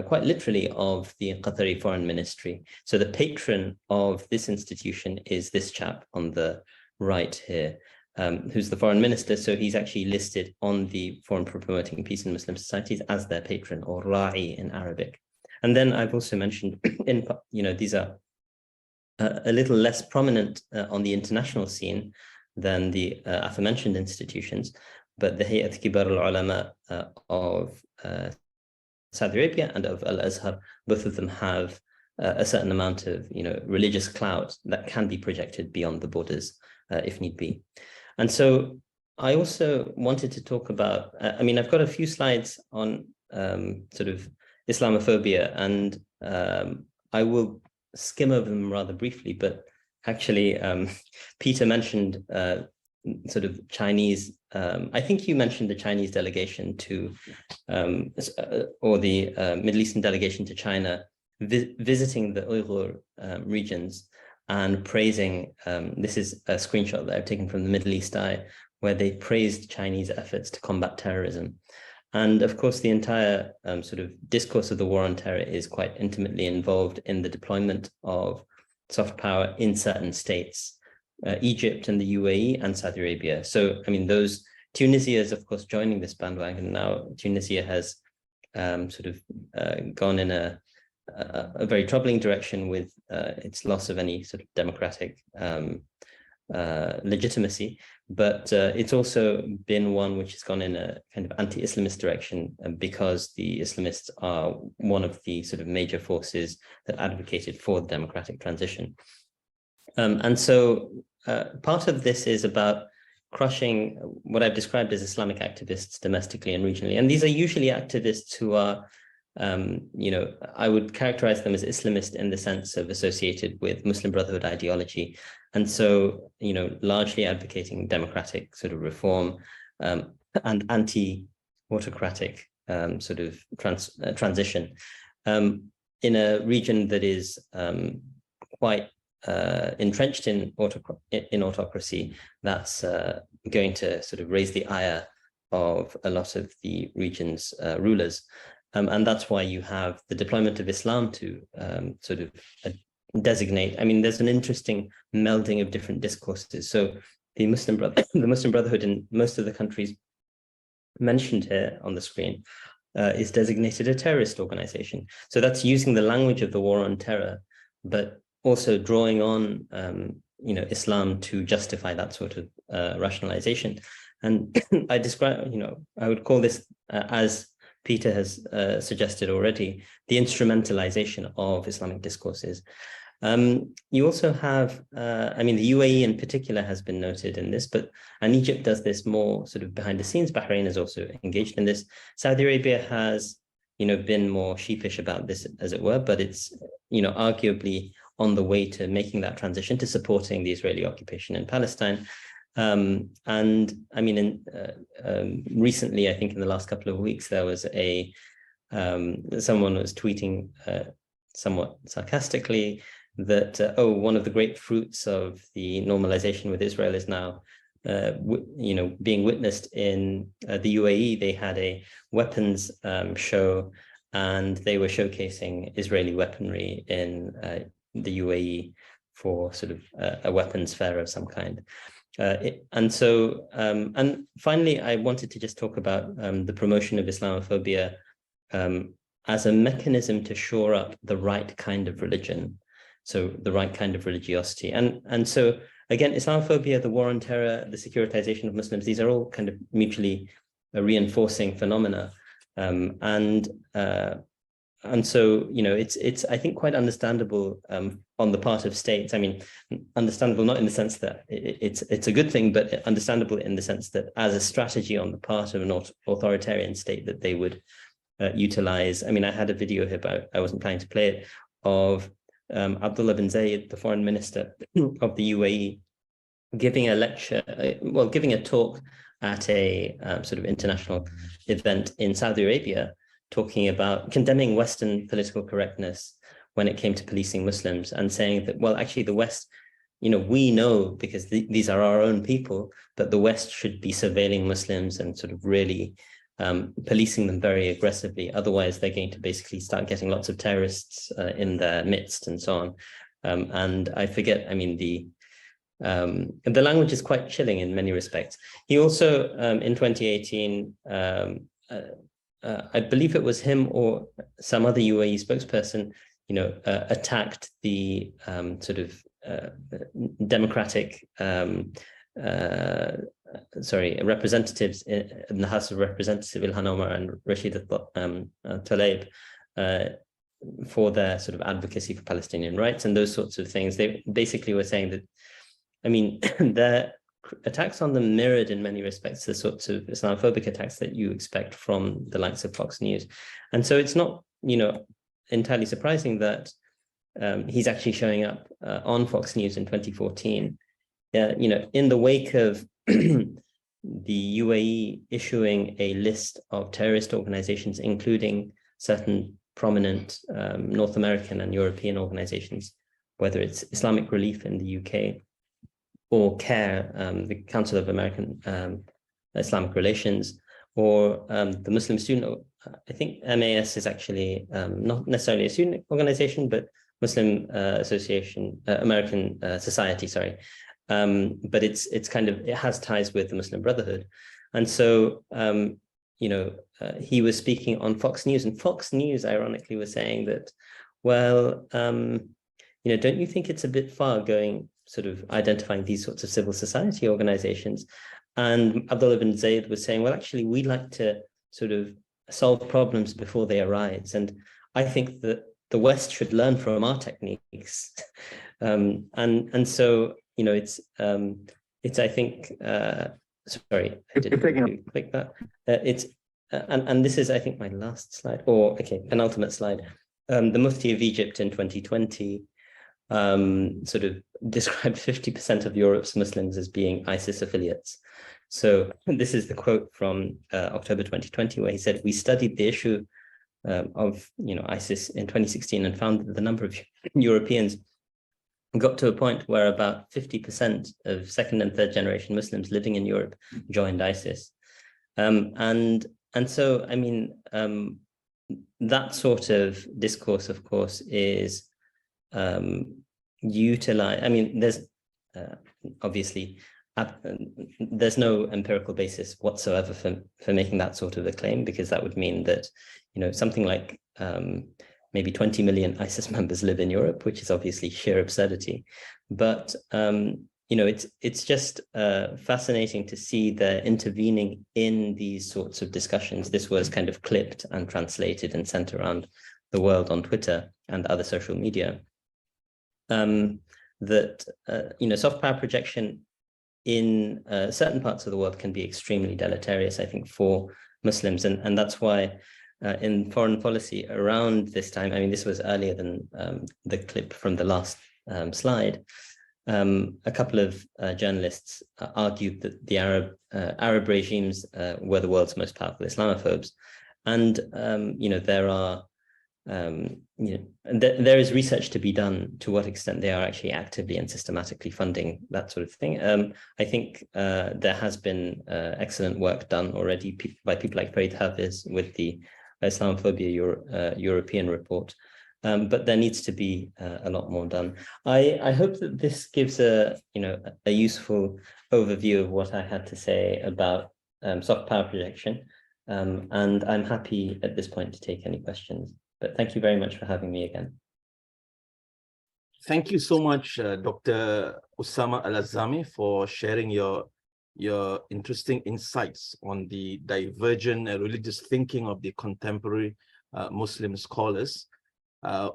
[SPEAKER 3] quite literally, of the Qatari Foreign Ministry. So the patron of this institution is this chap on the right here, who's the foreign minister. So he's actually listed on the Forum for Promoting Peace in Muslim Societies as their patron, or Ra'i in Arabic. And then I've also mentioned, these are a little less prominent on the international scene than the aforementioned institutions, but the Hayat Kibar al-Ulama of Saudi Arabia and of al-Azhar, both of them have a certain amount of religious clout that can be projected beyond the borders if need be. And so I also wanted to talk about, I've got a few slides on sort of Islamophobia, and I will skim over them rather briefly, but actually Peter mentioned sort of Chinese, I think you mentioned the Chinese delegation to, or the Middle Eastern delegation to China, visiting the Uyghur regions and praising, this is a screenshot that I've taken from the Middle East Eye, where they praised Chinese efforts to combat terrorism. And of course, the entire sort of discourse of the war on terror is quite intimately involved in the deployment of soft power in certain states, Egypt and the UAE and Saudi Arabia. So, Tunisia is, of course, joining this bandwagon now. Tunisia has gone in a very troubling direction with its loss of any sort of democratic legitimacy, but it's also been one which has gone in a kind of anti-Islamist direction because the Islamists are one of the sort of major forces that advocated for the democratic transition. And so part of this is about crushing what I've described as Islamic activists domestically and regionally. And these are usually activists who are, I would characterize them as Islamist in the sense of associated with Muslim Brotherhood ideology. And so, largely advocating democratic sort of reform and anti-autocratic sort of transition in a region that is quite entrenched in autocracy. That's going to sort of raise the ire of a lot of the region's rulers. And that's why you have the deployment of Islam to sort of designate. There's an interesting melding of different discourses. So the Muslim Brotherhood in most of the countries mentioned here on the screen is designated a terrorist organization. So that's using the language of the war on terror, but also drawing on Islam to justify that sort of rationalization. And I describe, I would call this as Peter has suggested already, the instrumentalization of Islamic discourses. You also have, the UAE in particular has been noted in this, and Egypt does this more sort of behind the scenes. Bahrain is also engaged in this. Saudi Arabia has, been more sheepish about this, as it were, but it's, arguably on the way to making that transition to supporting the Israeli occupation in Palestine. Recently, I think in the last couple of weeks, there was someone was tweeting somewhat sarcastically that, one of the great fruits of the normalization with Israel is now, being witnessed in the UAE. They had a weapons show, and they were showcasing Israeli weaponry in the UAE for sort of a weapons fair of some kind. And finally, I wanted to just talk about the promotion of Islamophobia as a mechanism to shore up the right kind of religion, so the right kind of religiosity. And so again, Islamophobia, the war on terror, the securitization of Muslims, these are all kind of mutually reinforcing phenomena. And so, you know, it's I think quite understandable on the part of states. I mean, understandable not in the sense that it's a good thing, but understandable in the sense that as a strategy on the part of an authoritarian state that they would utilize. I mean, I had a video here, but I wasn't planning to play it, of Abdullah bin Zayed, the foreign minister of the UAE, giving a lecture, giving a talk at a sort of international event in Saudi Arabia, talking about condemning Western political correctness when it came to policing Muslims, and saying that, well, actually the West, you know, we know because these are our own people, that the West should be surveilling Muslims and sort of really policing them very aggressively. Otherwise, they're going to basically start getting lots of terrorists in their midst and so on. And I forget, I mean, the language is quite chilling in many respects. He also, in 2018, I believe it was him or some other UAE spokesperson, you know, attacked the sort of democratic, representatives in the House of Representatives, Ilhan Omar and Rashid Tlaib, for their sort of advocacy for Palestinian rights and those sorts of things. They basically were saying that, I mean, their attacks on them mirrored in many respects the sorts of Islamophobic attacks that you expect from the likes of Fox News. And so it's not, you know, entirely surprising that he's actually showing up on Fox News in 2014, you know, in the wake of the UAE issuing a list of terrorist organizations, including certain prominent North American and European organizations, whether it's Islamic Relief in the UK, or CARE, the Council of American Islamic Relations, or the Muslim Student, I think MAS is actually not necessarily a student organization, but Muslim Association, American Society, sorry. But it's kind of, it has ties with the Muslim Brotherhood. And so, you know, he was speaking on Fox News, and Fox News ironically was saying that, well, you know, don't you think it's a bit far going sort of identifying these sorts of civil society organizations? And Abdullah bin Zayed was saying, well, actually, we like to sort of solve problems before they arise. And I think that the West should learn from our techniques. And so, you know, it's I think, sorry, I didn't click that. And this is, I think, my last slide, or okay, penultimate slide. The Mufti of Egypt in 2020 sort of described 50% of Europe's Muslims as being ISIS affiliates. So this is the quote from October 2020, where he said, "We studied the issue of, you know, ISIS in 2016 and found that the number of Europeans got to a point where about 50% of second and third generation Muslims living in Europe joined ISIS." And so, I mean, that sort of discourse, of course, is utilize. I mean, there's obviously there's no empirical basis whatsoever for making that sort of a claim, because that would mean that, you know, something like maybe 20 million ISIS members live in Europe, which is obviously sheer absurdity. But you know, it's just fascinating to see the intervening in these sorts of discussions. This was kind of clipped and translated and sent around the world on Twitter and other social media. That you know, soft power projection in certain parts of the world can be extremely deleterious, I think, for Muslims, and that's why in foreign policy around this time, I mean, this was earlier than the clip from the last slide. A couple of journalists argued that the Arab regimes were the world's most powerful Islamophobes, and you know, there are you know, there is research to be done to what extent they are actually actively and systematically funding that sort of thing. I think there has been excellent work done already by people like Farid Hafiz with the Islamophobia European report. But there needs to be a lot more done. I hope that this gives a useful overview of what I had to say about soft power projection. And I'm happy at this point to take any questions. But thank you very much for having me again.
[SPEAKER 1] Thank you so much, Dr. Usaama al-Azami, for sharing your interesting insights on the divergent religious thinking of the contemporary Muslim scholars.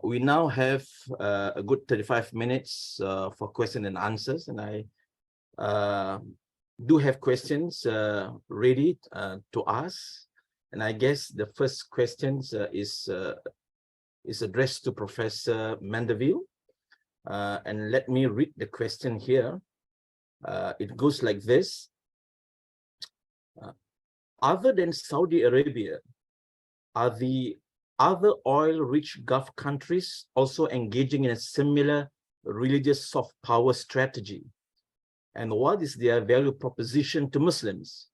[SPEAKER 1] We now have a good 35 minutes for question and answers, and I do have questions ready to ask. And I guess the first question is addressed to Professor Mandaville. And let me read the question here. It goes like this. Other than Saudi Arabia, are the other oil-rich Gulf countries also engaging in a similar religious soft power strategy? And what is their value proposition to Muslims?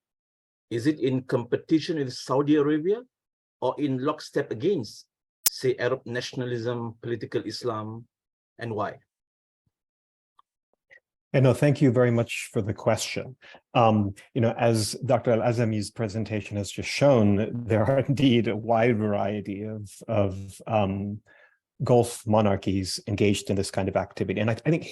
[SPEAKER 1] Is it in competition with Saudi Arabia or in lockstep against, say, Arab nationalism, political Islam, and why?
[SPEAKER 2] And no, thank you very much for the question. As Dr. al-Azami's presentation has just shown, there are indeed a wide variety of Gulf monarchies engaged in this kind of activity. And I think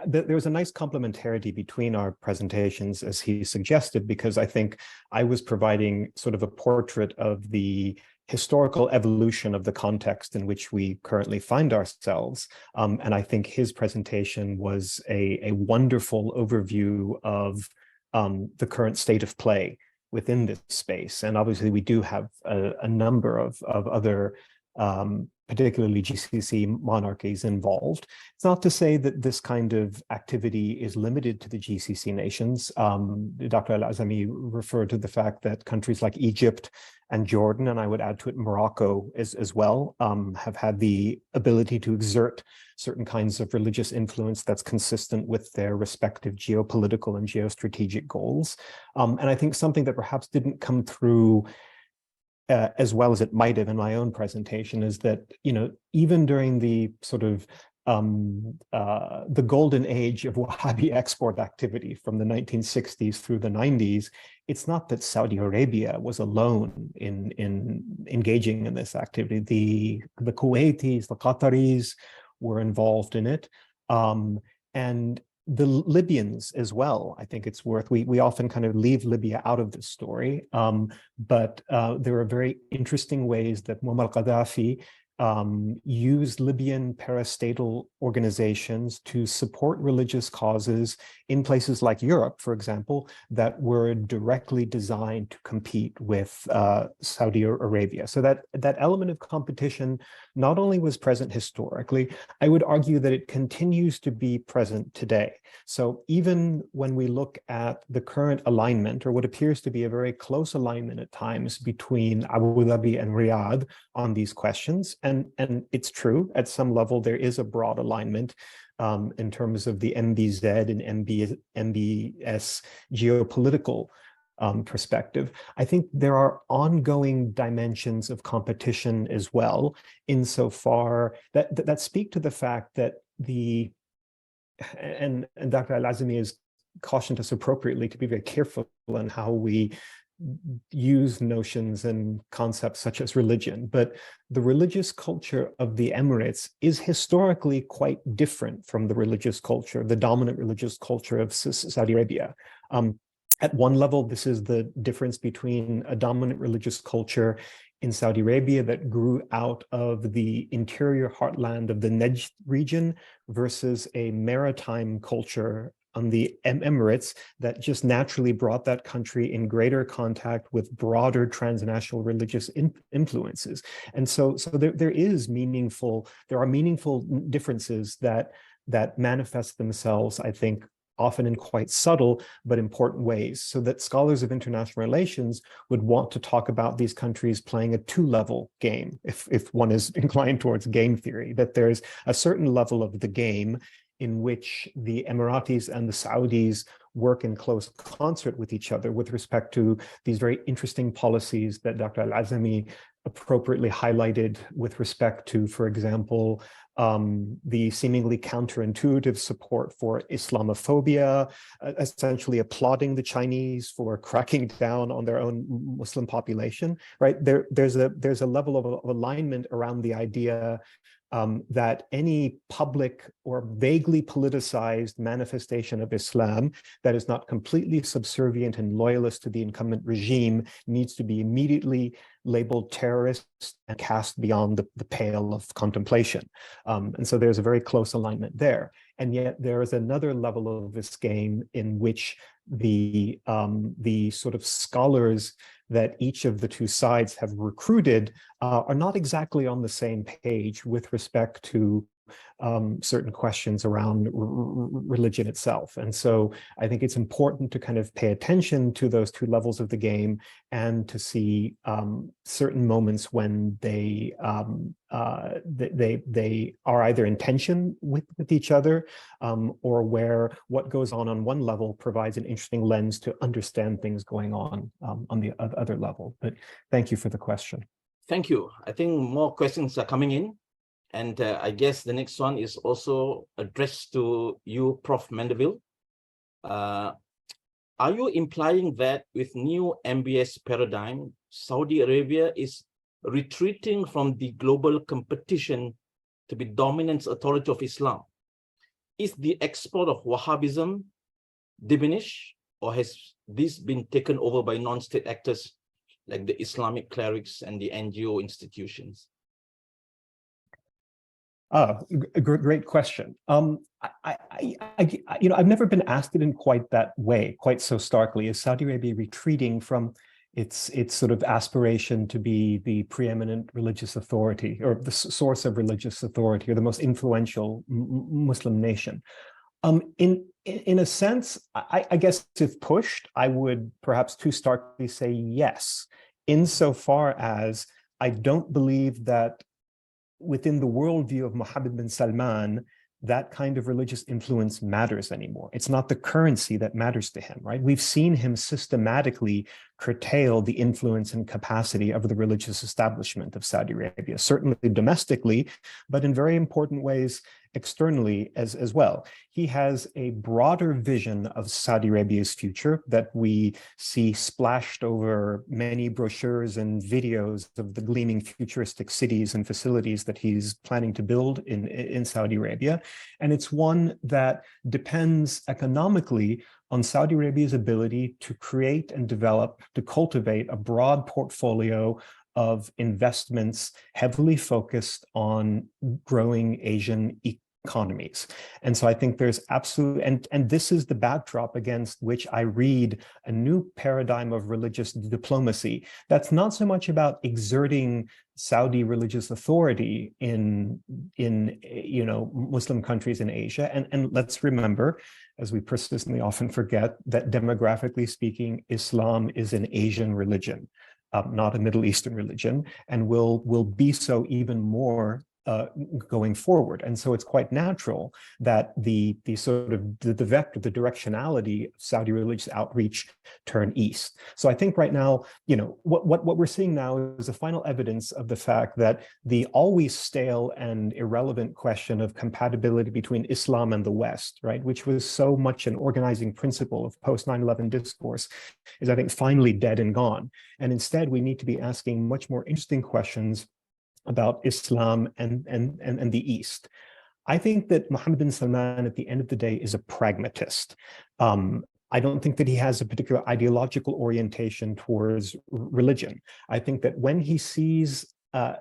[SPEAKER 2] there was a nice complementarity between our presentations, as he suggested, because I think I was providing sort of a portrait of the historical evolution of the context in which we currently find ourselves. And I think his presentation was a wonderful overview of the current state of play within this space. And obviously we do have a number of other particularly GCC monarchies involved. It's not to say that this kind of activity is limited to the GCC nations. Dr. al-Azami referred to the fact that countries like Egypt and Jordan, and I would add to it Morocco as well, have had the ability to exert certain kinds of religious influence that's consistent with their respective geopolitical and geostrategic goals. And I think something that perhaps didn't come through as well as it might have in my own presentation is that, even during the sort of the golden age of Wahhabi export activity from the 1960s through the 90s, it's not that Saudi Arabia was alone in engaging in this activity. The Kuwaitis, the Qataris were involved in it. And the Libyans as well. I think it's worth, we often kind of leave Libya out of this story, but there are very interesting ways that Muammar Gaddafi used Libyan parastatal organizations to support religious causes in places like Europe, for example, that were directly designed to compete with Saudi Arabia. So that element of competition not only was present historically, I would argue that it continues to be present today. So even when we look at the current alignment, or what appears to be a very close alignment at times between Abu Dhabi and Riyadh on these questions, and it's true, at some level there is a broad alignment in terms of the MBZ and MBS geopolitical perspective. I think there are ongoing dimensions of competition as well, insofar that speak to the fact that and Dr. al-Azami has cautioned us appropriately to be very careful in how we use notions and concepts such as religion, but the religious culture of the Emirates is historically quite different from the religious culture, the dominant religious culture of Saudi Arabia. At one level, this is the difference between a dominant religious culture in Saudi Arabia that grew out of the interior heartland of the Najd region versus a maritime culture on the Emirates that just naturally brought that country in greater contact with broader transnational religious influences. And so there are meaningful differences that manifest themselves, I think, often in quite subtle but important ways, so that scholars of international relations would want to talk about these countries playing a two-level game, if one is inclined towards game theory, that there's a certain level of the game in which the Emiratis and the Saudis work in close concert with each other with respect to these very interesting policies that Dr. al-Azami appropriately highlighted with respect to, for example, the seemingly counterintuitive support for Islamophobia, essentially applauding the Chinese for cracking down on their own Muslim population, right? There's a level of alignment around the idea that any public or vaguely politicized manifestation of Islam that is not completely subservient and loyalist to the incumbent regime needs to be immediately labeled terrorist and cast beyond the pale of contemplation. And so there's a very close alignment there. And yet there is another level of this game in which the sort of scholars that each of the two sides have recruited are not exactly on the same page with respect to certain questions around religion itself. And so I think it's important to kind of pay attention to those two levels of the game and to see certain moments when they are either in tension with each other, or where what goes on one level provides an interesting lens to understand things going on the other level. But thank you for the question.
[SPEAKER 1] Thank you. I think more questions are coming in. And I guess the next one is also addressed to you, Prof. Mandaville. Are you implying that with new MBS paradigm, Saudi Arabia is retreating from the global competition to be dominant authority of Islam? Is the export of Wahhabism diminished, or has this been taken over by non-state actors like the Islamic clerics and the NGO institutions?
[SPEAKER 2] Great question. I've never been asked it in quite that way, quite so starkly. Is Saudi Arabia retreating from its sort of aspiration to be the preeminent religious authority, or the source of religious authority, or the most influential Muslim nation? In a sense, I guess if pushed, I would perhaps too starkly say yes, insofar as I don't believe that within the worldview of Mohammed bin Salman, that kind of religious influence matters anymore. It's not the currency that matters to him, right? We've seen him systematically curtail the influence and capacity of the religious establishment of Saudi Arabia, certainly domestically, but in very important ways externally as well. He has a broader vision of Saudi Arabia's future that we see splashed over many brochures and videos of the gleaming futuristic cities and facilities that he's planning to build in Saudi Arabia. And it's one that depends economically on Saudi Arabia's ability to create and develop, to cultivate a broad portfolio of investments heavily focused on growing Asian economies. And so I think there's absolute, and this is the backdrop against which I read a new paradigm of religious diplomacy. That's not so much about exerting Saudi religious authority in Muslim countries in Asia. And let's remember, as we persistently often forget, that demographically speaking, Islam is an Asian religion, not a Middle Eastern religion, and will be so even more going forward. And so it's quite natural that the vector, the directionality of Saudi religious outreach turn east. So I think right now, what we're seeing now is a final evidence of the fact that the always stale and irrelevant question of compatibility between Islam and the West, right, which was so much an organizing principle of post 9/11 discourse, is I think finally dead and gone. And instead, we need to be asking much more interesting questions about Islam and the East. I think that Mohammed bin Salman, at the end of the day, is a pragmatist. I don't think that he has a particular ideological orientation towards religion. I think that when he sees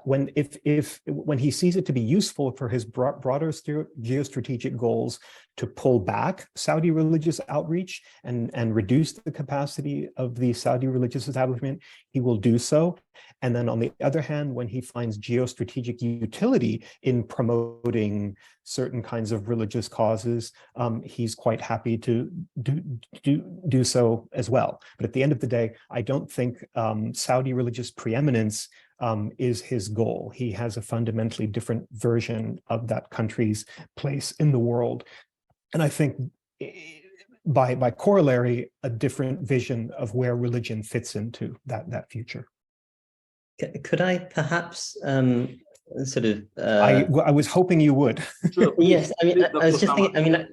[SPEAKER 2] when he sees it to be useful for his broader geostrategic goals to pull back Saudi religious outreach and reduce the capacity of the Saudi religious establishment, he will do so. And then on the other hand, when he finds geostrategic utility in promoting certain kinds of religious causes, he's quite happy to do so as well. But at the end of the day, I don't think Saudi religious preeminence is his goal. He has a fundamentally different version of that country's place in the world. And I think by corollary, a different vision of where religion fits into that future.
[SPEAKER 3] Could I perhaps sort of
[SPEAKER 2] I was hoping you would.
[SPEAKER 1] Sure, please,
[SPEAKER 3] yes, I mean,
[SPEAKER 1] please,
[SPEAKER 3] I was
[SPEAKER 1] Dr.
[SPEAKER 3] just
[SPEAKER 1] Usaama.
[SPEAKER 3] thinking, I mean,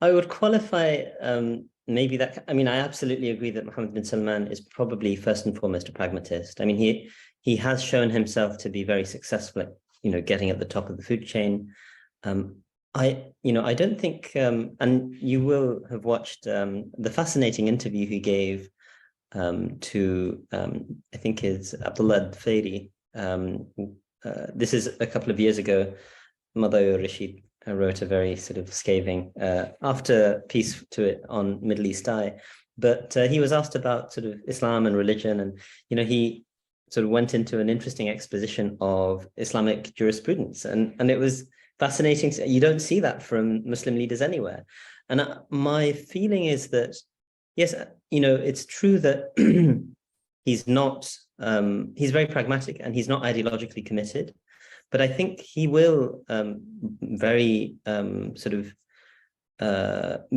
[SPEAKER 3] I would qualify maybe that, I mean, I absolutely agree that Mohammed bin Salman is probably first and foremost a pragmatist. I mean, he has shown himself to be very successful at, getting at the top of the food chain. I don't think, and you will have watched the fascinating interview he gave to, I think it's Abdullah Fairi. This is a couple of years ago. Madhayo Rashid wrote a very sort of scathing after piece to it on Middle East Eye, but he was asked about sort of Islam and religion, and he sort of went into an interesting exposition of Islamic jurisprudence, and it was fascinating. You don't see that from Muslim leaders anywhere, and my feeling is that yes, it's true that he's not. He's very pragmatic and he's not ideologically committed. But I think he will very sort of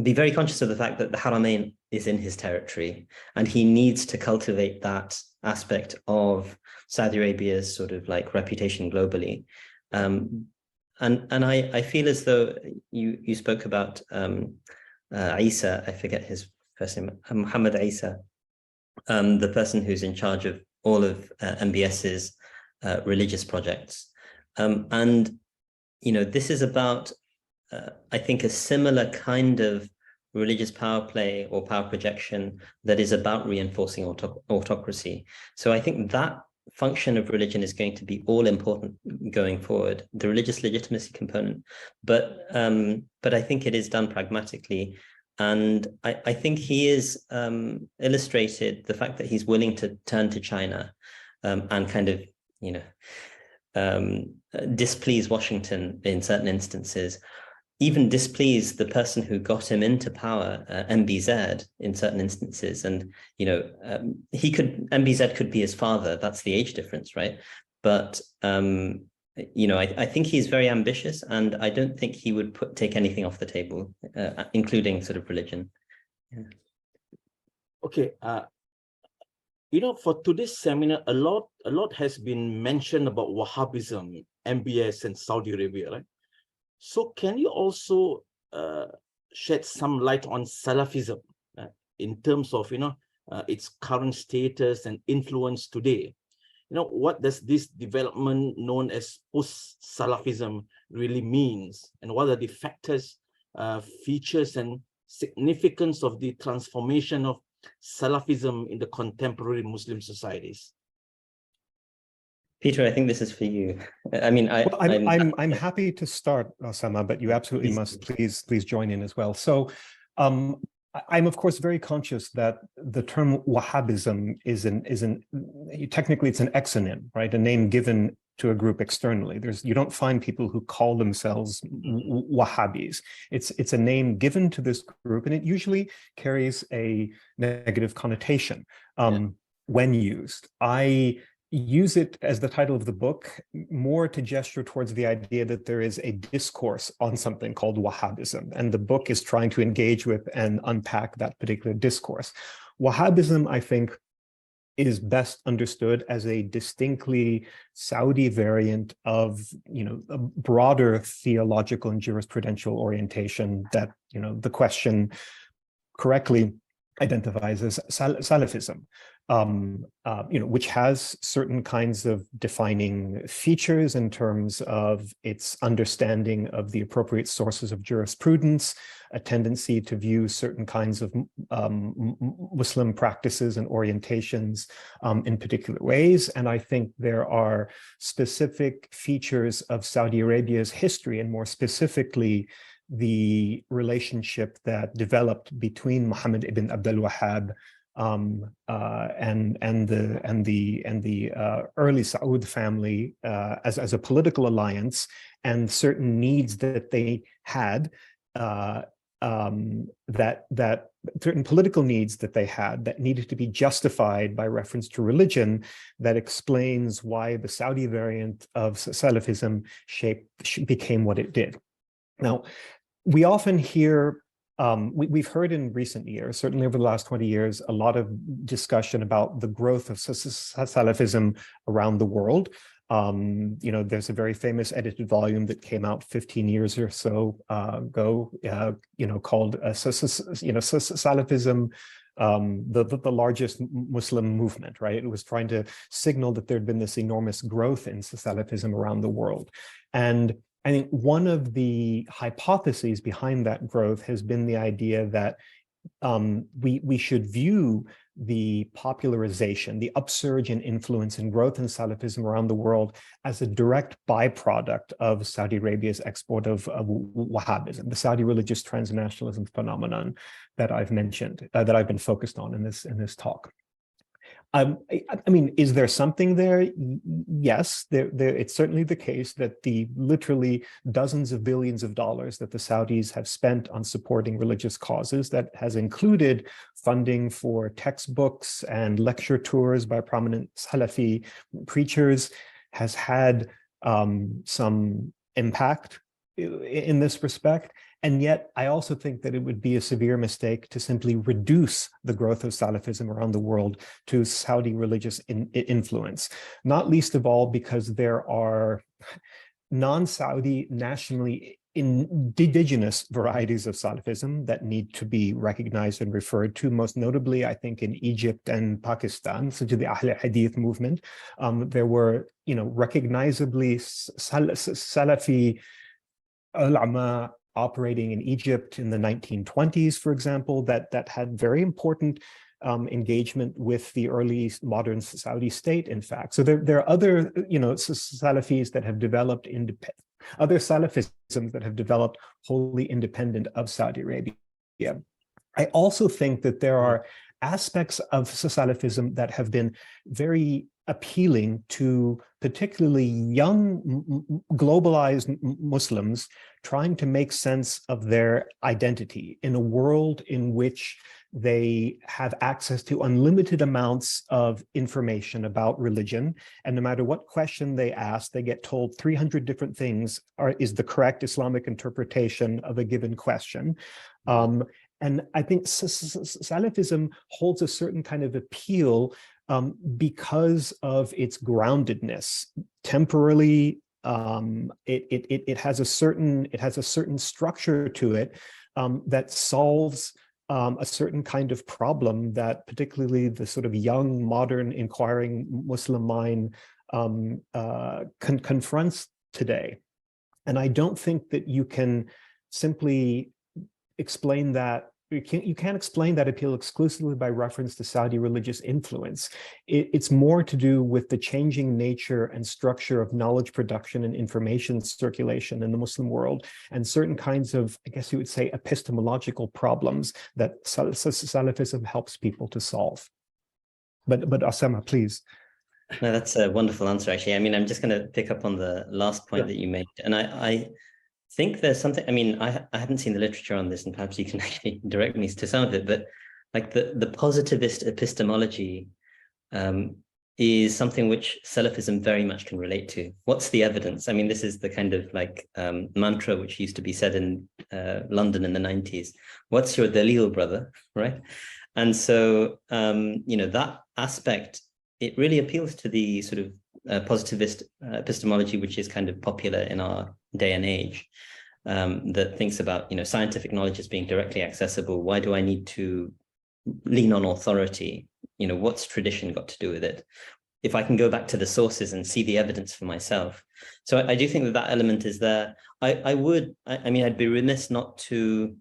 [SPEAKER 3] be very conscious of the fact that the Haramain is in his territory, and he needs to cultivate that aspect of Saudi Arabia's sort of like reputation globally. And I feel as though you spoke about Isa, I forget his first name, Muhammad Isa, the person who's in charge of all of MBS's religious projects. And this is about, I think, a similar kind of religious power play or power projection that is about reinforcing autocracy. So I think that function of religion is going to be all important going forward, the religious legitimacy component. But I think it is done pragmatically. And I think he is illustrated the fact that he's willing to turn to China and kind of, displease Washington in certain instances, even displease the person who got him into power, MBZ, in certain instances. And, MBZ could be his father. That's the age difference, right? But, I think he's very ambitious, and I don't think he would take anything off the table, including sort of religion. Yeah.
[SPEAKER 1] Okay. For today's seminar, a lot has been mentioned about Wahhabism, MBS, and Saudi Arabia, right? So can you also shed some light on Salafism in terms of, its current status and influence today? What does this development known as post-Salafism really means? And what are the factors, features, and significance of the transformation of Salafism in the contemporary Muslim societies?
[SPEAKER 3] Peter, I think this is for you. I mean,
[SPEAKER 2] I'm happy to start, Usaama, but you absolutely must please join in as well. So I'm of course very conscious that the term Wahhabism is technically it's an exonym, right? A name given to a group externally. You don't find people who call themselves Wahhabis. It's a name given to this group, and it usually carries a negative connotation when used. I use it as the title of the book more to gesture towards the idea that there is a discourse on something called Wahhabism, and the book is trying to engage with and unpack that particular discourse. Wahhabism, I think, is best understood as a distinctly Saudi variant of, a broader theological and jurisprudential orientation that, the question correctly identifies as Salafism, which has certain kinds of defining features in terms of its understanding of the appropriate sources of jurisprudence, a tendency to view certain kinds of Muslim practices and orientations in particular ways. And I think there are specific features of Saudi Arabia's history, and more specifically, the relationship that developed between Muhammad ibn Abdul Wahhab and the early Saud family as a political alliance, and certain needs that they had, certain political needs that they had that needed to be justified by reference to religion, that explains why the Saudi variant of Salafism became what it did. Now, we often hear we've heard in recent years, certainly over the last 20 years, a lot of discussion about the growth of Salafism around the world. There's a very famous edited volume that came out 15 years or so ago, called Salafism, the largest Muslim movement, right? It was trying to signal that there'd been this enormous growth in Salafism around the world. And I think one of the hypotheses behind that growth has been the idea that we should view the popularization, the upsurge in influence and growth in Salafism around the world as a direct byproduct of Saudi Arabia's export of Wahhabism, the Saudi religious transnationalism phenomenon that I've mentioned, that I've been focused on in this talk. I mean, is there something there? Yes, it's certainly the case that the literally dozens of billions of dollars that the Saudis have spent on supporting religious causes, that has included funding for textbooks and lecture tours by prominent Salafi preachers, has had some impact in this respect. And yet, I also think that it would be a severe mistake to simply reduce the growth of Salafism around the world to Saudi religious influence, not least of all because there are non-Saudi, nationally indigenous varieties of Salafism that need to be recognized and referred to, most notably, I think, in Egypt and Pakistan, such as the Ahl Hadith movement. There were, recognizably Salafi ulama operating in Egypt in the 1920s, for example, that had very important engagement with the early modern Saudi state, in fact. So there are other, Salafis that have developed other Salafisms that have developed wholly independent of Saudi Arabia. I also think that there are aspects of Salafism that have been very appealing to particularly young globalized Muslims trying to make sense of their identity in a world in which they have access to unlimited amounts of information about religion. And no matter what question they ask, they get told 300 different things is the correct Islamic interpretation of a given question. And I think Salafism holds a certain kind of appeal because of its groundedness. Temporally, it has a certain structure to it that solves a certain kind of problem that particularly the sort of young, modern, inquiring Muslim mind confronts today. And I don't think that you can simply explain that. You can't explain that appeal exclusively by reference to Saudi religious influence. It's more to do with the changing nature and structure of knowledge production and information circulation in the Muslim world, and certain kinds of, I guess you would say, epistemological problems that Salafism helps people to solve. But Usaama, please.
[SPEAKER 3] No, that's a wonderful answer, actually. I mean, I'm just going to pick up on the last point that you made. And I think there's something, I mean, I haven't seen the literature on this, and perhaps you can actually direct me to some of it, but like the positivist epistemology is something which Salafism very much can relate to. What's the evidence? I mean, this is the kind of like mantra which used to be said in London in the 90s. What's your dalil, brother, right? And so, that aspect, it really appeals to the sort of positivist epistemology, which is kind of popular in our day and age, that thinks about, scientific knowledge as being directly accessible. Why do I need to lean on authority? What's tradition got to do with it? If I can go back to the sources and see the evidence for myself. So I do think that element is there. I'd be remiss not to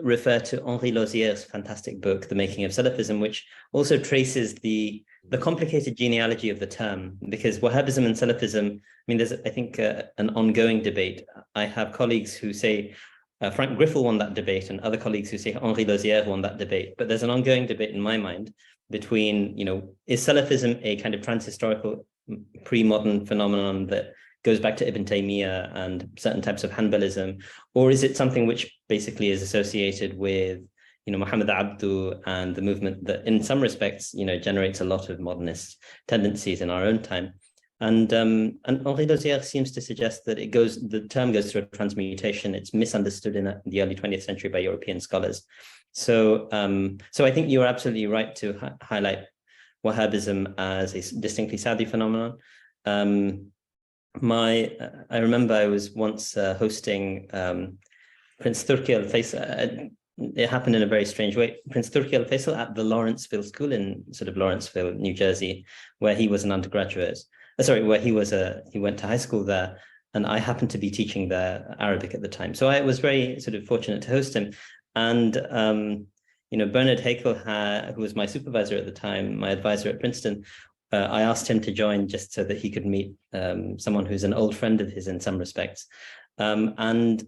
[SPEAKER 3] refer to Henri Lozier's fantastic book, The Making of Salafism, which also traces the complicated genealogy of the term, because Wahhabism and Salafism, there's, I think, an ongoing debate. I have colleagues who say Frank Griffel won that debate, and other colleagues who say Henri Lozier won that debate. But there's an ongoing debate in my mind between, is Salafism a kind of transhistorical, pre-modern phenomenon that goes back to Ibn Taymiyyah and certain types of Hanbalism, or is it something which basically is associated with, Muhammad Abdu and the movement that in some respects, generates a lot of modernist tendencies in our own time? And Henri Lausière seems to suggest that the term goes through a transmutation. It's misunderstood in the early 20th century by European scholars. So I think you're absolutely right to highlight Wahhabism as a distinctly Saudi phenomenon. I remember I was once hosting Prince Turki al-Faisal. It happened in a very strange way. Prince Turki al-Faisal at the Lawrenceville School in sort of Lawrenceville, New Jersey, where he was an undergraduate. Where he went to high school there, and I happened to be teaching there Arabic at the time. So I was very sort of fortunate to host him. And Bernard Haeckel, who was my supervisor at the time, my advisor at Princeton, I asked him to join just so that he could meet someone who's an old friend of his in some respects. He was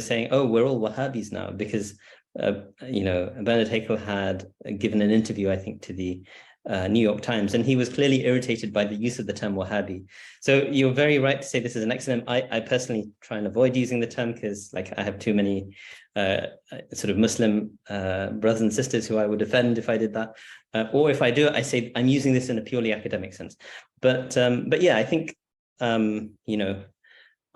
[SPEAKER 3] saying, "Oh, we're all Wahhabis now," because Bernard Haeckel had given an interview, I think, to the New York Times, and he was clearly irritated by the use of the term Wahhabi. So you're very right to say this is an excellent. I personally try and avoid using the term because, like, I have too many sort of Muslim brothers and sisters who I would offend if I did that, or if I do it, I say I'm using this in a purely academic sense. But yeah, I think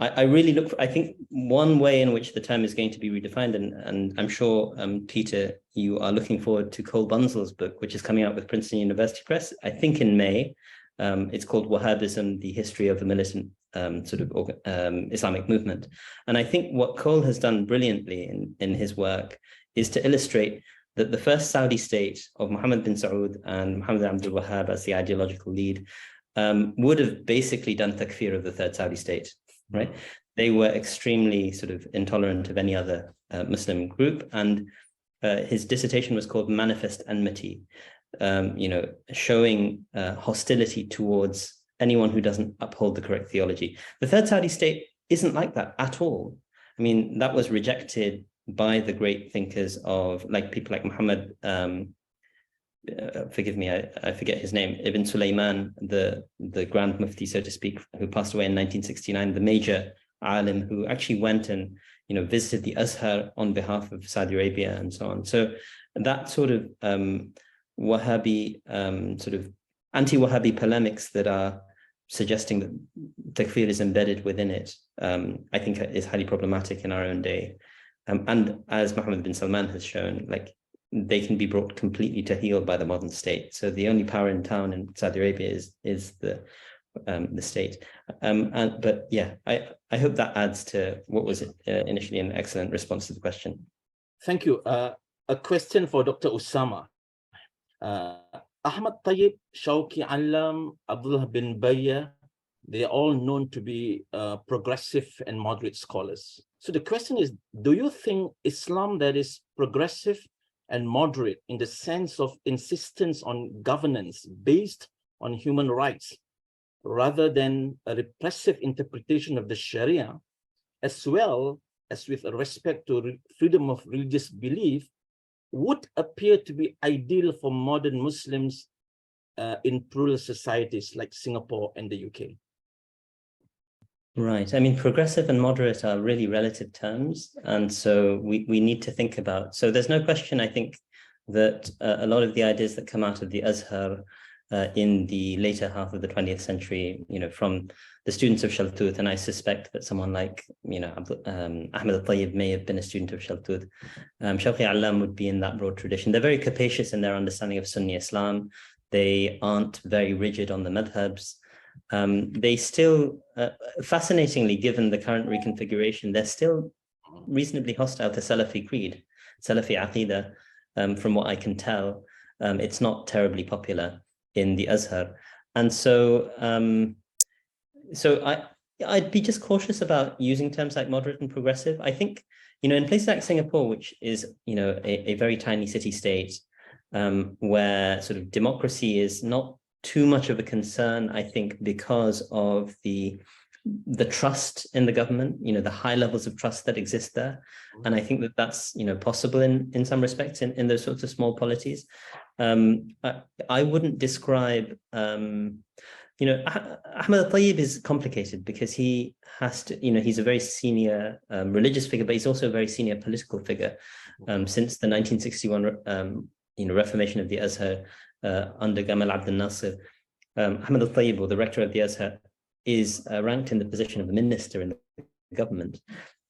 [SPEAKER 3] I really I think one way in which the term is going to be redefined, and I'm sure, Peter, you are looking forward to Cole Bunsel's book, which is coming out with Princeton University Press, I think in May. It's called Wahhabism, the History of the Militant Islamic Movement. And I think what Cole has done brilliantly in his work is to illustrate that the first Saudi state of Mohammed bin Saud and Muhammad Abdul Wahhab as the ideological lead would have basically done takfir of the third Saudi state. Right, they were extremely sort of intolerant of any other Muslim group, and his dissertation was called Manifest Enmity, showing hostility towards anyone who doesn't uphold the correct theology. The third Saudi state isn't like that at all. I mean, that was rejected by the great thinkers of people like Muhammad. Forgive me, I forget his name, Ibn Sulaiman, the Grand Mufti, so to speak, who passed away in 1969, the major alim who actually went and visited the Azhar on behalf of Saudi Arabia and so on. So that sort of Wahhabi, sort of anti-Wahhabi polemics that are suggesting that takfir is embedded within it, I think is highly problematic in our own day. And as Mohammed bin Salman has shown, they can be brought completely to heel by the modern state. So the only power in town in Saudi Arabia is the state. But yeah, I hope that adds to what was initially an excellent response to the question.
[SPEAKER 1] Thank you. A question for Dr. Usaama. Ahmad Tayyib, Shawki Alam, Abdullah bin Bayya, they are all known to be progressive and moderate scholars. So the question is, do you think Islam that is progressive and moderate in the sense of insistence on governance based on human rights, rather than a repressive interpretation of the Sharia, as well as with respect to freedom of religious belief, would appear to be ideal for modern Muslims in plural societies like Singapore and the UK?
[SPEAKER 3] Right. I mean, progressive and moderate are really relative terms. And so we need to think about, so there's no question, I think, that a lot of the ideas that come out of the Azhar in the later half of the 20th century, from the students of Shaltut, and I suspect that someone like, Ahmed al-Tayyib may have been a student of Shaltut. Shawki Alam would be in that broad tradition. They're very capacious in their understanding of Sunni Islam. They aren't very rigid on the madhabs. They still, fascinatingly, given the current reconfiguration, they're still reasonably hostile to Salafi creed, Salafi Aqidah. From what I can tell, it's not terribly popular in the Azhar. And so, I'd be just cautious about using terms like moderate and progressive. I think, in places like Singapore, which is, a very tiny city-state, where sort of democracy is not too much of a concern, I think, because of the trust in the government, the high levels of trust that exist there. And I think that that's, possible in some respects in those sorts of small polities. I wouldn't describe, Ahmed al-Tayyib is complicated because he has to, he's a very senior religious figure, but he's also a very senior political figure. Since the 1961, reformation of the Azhar under Gamal Abdel Nasser, Ahmed al-Tayyib, or the rector of the Azhar, is ranked in the position of a minister in the government.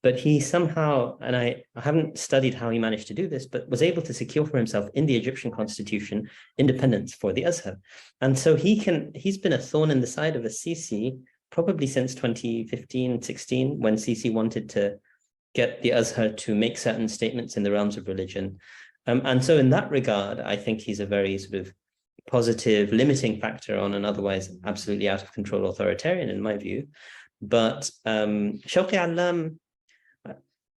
[SPEAKER 3] But he somehow, and I haven't studied how he managed to do this, but was able to secure for himself in the Egyptian constitution independence for the Azhar. And so he's been a thorn in the side of Sisi probably since 2015, 16, when Sisi wanted to get the Azhar to make certain statements in the realms of religion. And so in that regard, I think he's a very sort of positive limiting factor on an otherwise absolutely out of control authoritarian, in my view. But Shawki Allam,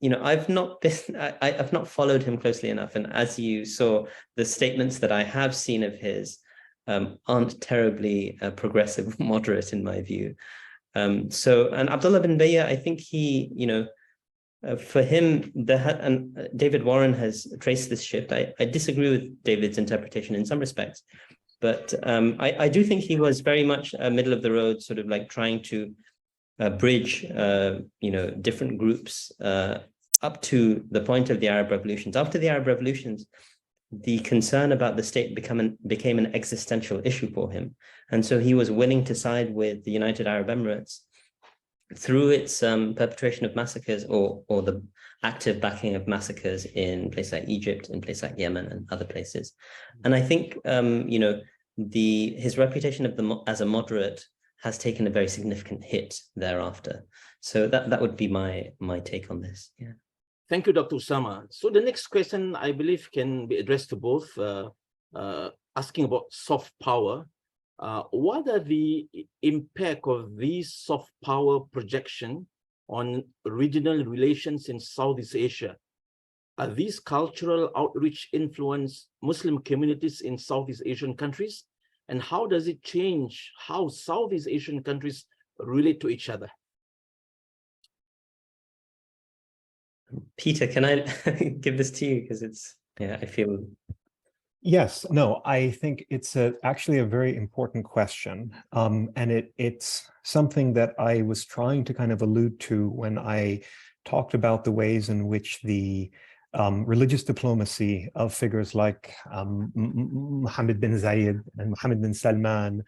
[SPEAKER 3] I've not followed him closely enough. And as you saw, the statements that I have seen of his aren't terribly progressive, moderate in my view. And Abdullah bin Bayya, I think he, for him, and David Warren has traced this shift. I disagree with David's interpretation in some respects, but I do think he was very much middle of the road, sort of like trying to bridge, different groups up to the point of the Arab revolutions. After the Arab revolutions, the concern about the state became an existential issue for him. And so he was willing to side with the United Arab Emirates through its perpetration of massacres or the active backing of massacres in places like Egypt, in places like Yemen and other places. And I think, his reputation as a moderate has taken a very significant hit thereafter. So that would be my take on this. Yeah.
[SPEAKER 1] Thank you, Dr. Usaama. So the next question, I believe, can be addressed to both, asking about soft power. What are the impact of these soft power projection on regional relations in Southeast Asia? Are these cultural outreach influence Muslim communities in Southeast Asian countries? And how does it change how Southeast Asian countries relate to each other?
[SPEAKER 3] Peter, can I give this to you? Because I feel...
[SPEAKER 2] Yes, no, I think it's actually a very important question. And it's something that I was trying to kind of allude to when I talked about the ways in which the religious diplomacy of figures like Mohammed bin Zayed and Mohammed bin Salman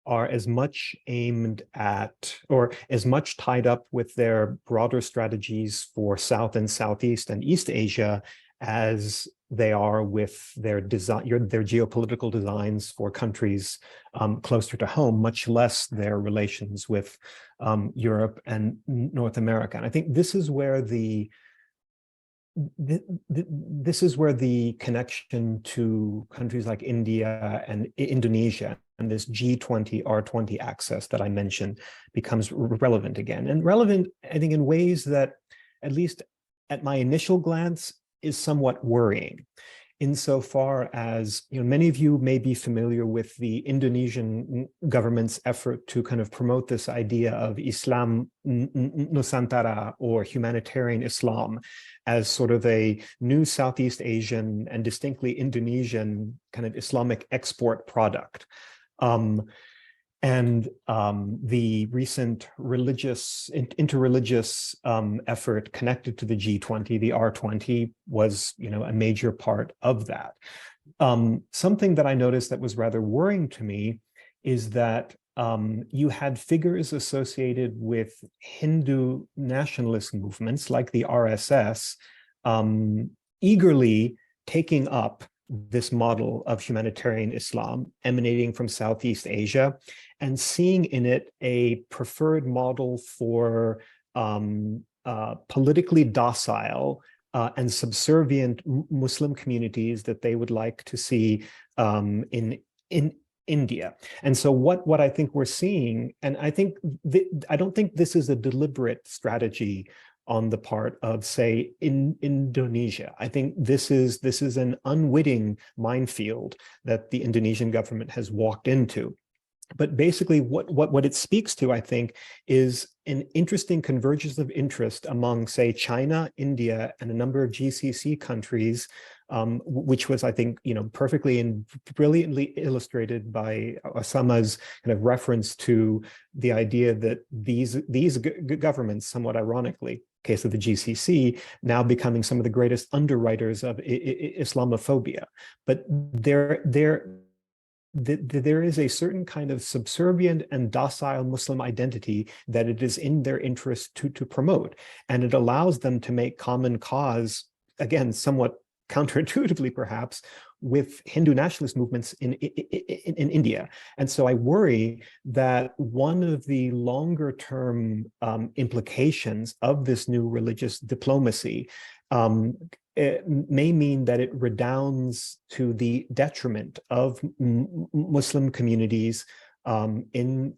[SPEAKER 2] are as much aimed at, or as much tied up with their broader strategies for South and Southeast and East Asia as they are with their geopolitical designs for countries closer to home, much less their relations with Europe and North America. And I think this is where the connection to countries like India and Indonesia and this G20, R20 access that I mentioned becomes relevant again. And relevant, I think, in ways that, at least at my initial glance, is somewhat worrying, insofar as, many of you may be familiar with the Indonesian government's effort to kind of promote this idea of Islam Nusantara, or humanitarian Islam, as sort of a new Southeast Asian and distinctly Indonesian kind of Islamic export product. The recent interreligious effort connected to the G20, the R20, was, a major part of that. Something that I noticed that was rather worrying to me is that you had figures associated with Hindu nationalist movements like the RSS eagerly taking up this model of humanitarian Islam emanating from Southeast Asia and seeing in it a preferred model for politically docile and subservient Muslim communities that they would like to see in India. And so what I think we're seeing, and I don't think this is a deliberate strategy on the part of, say, in Indonesia. I think this is an unwitting minefield that the Indonesian government has walked into. But basically what it speaks to, I think, is an interesting convergence of interest among, say, China, India, and a number of GCC countries, which was, I think, perfectly and brilliantly illustrated by Usaama's kind of reference to the idea that these governments, somewhat ironically, case of the GCC, now becoming some of the greatest underwriters of Islamophobia. But there is a certain kind of subservient and docile Muslim identity that it is in their interest to promote. And it allows them to make common cause, again, somewhat counterintuitively perhaps, with Hindu nationalist movements in India. And so I worry that one of the longer term implications of this new religious diplomacy it may mean that it redounds to the detriment of Muslim communities in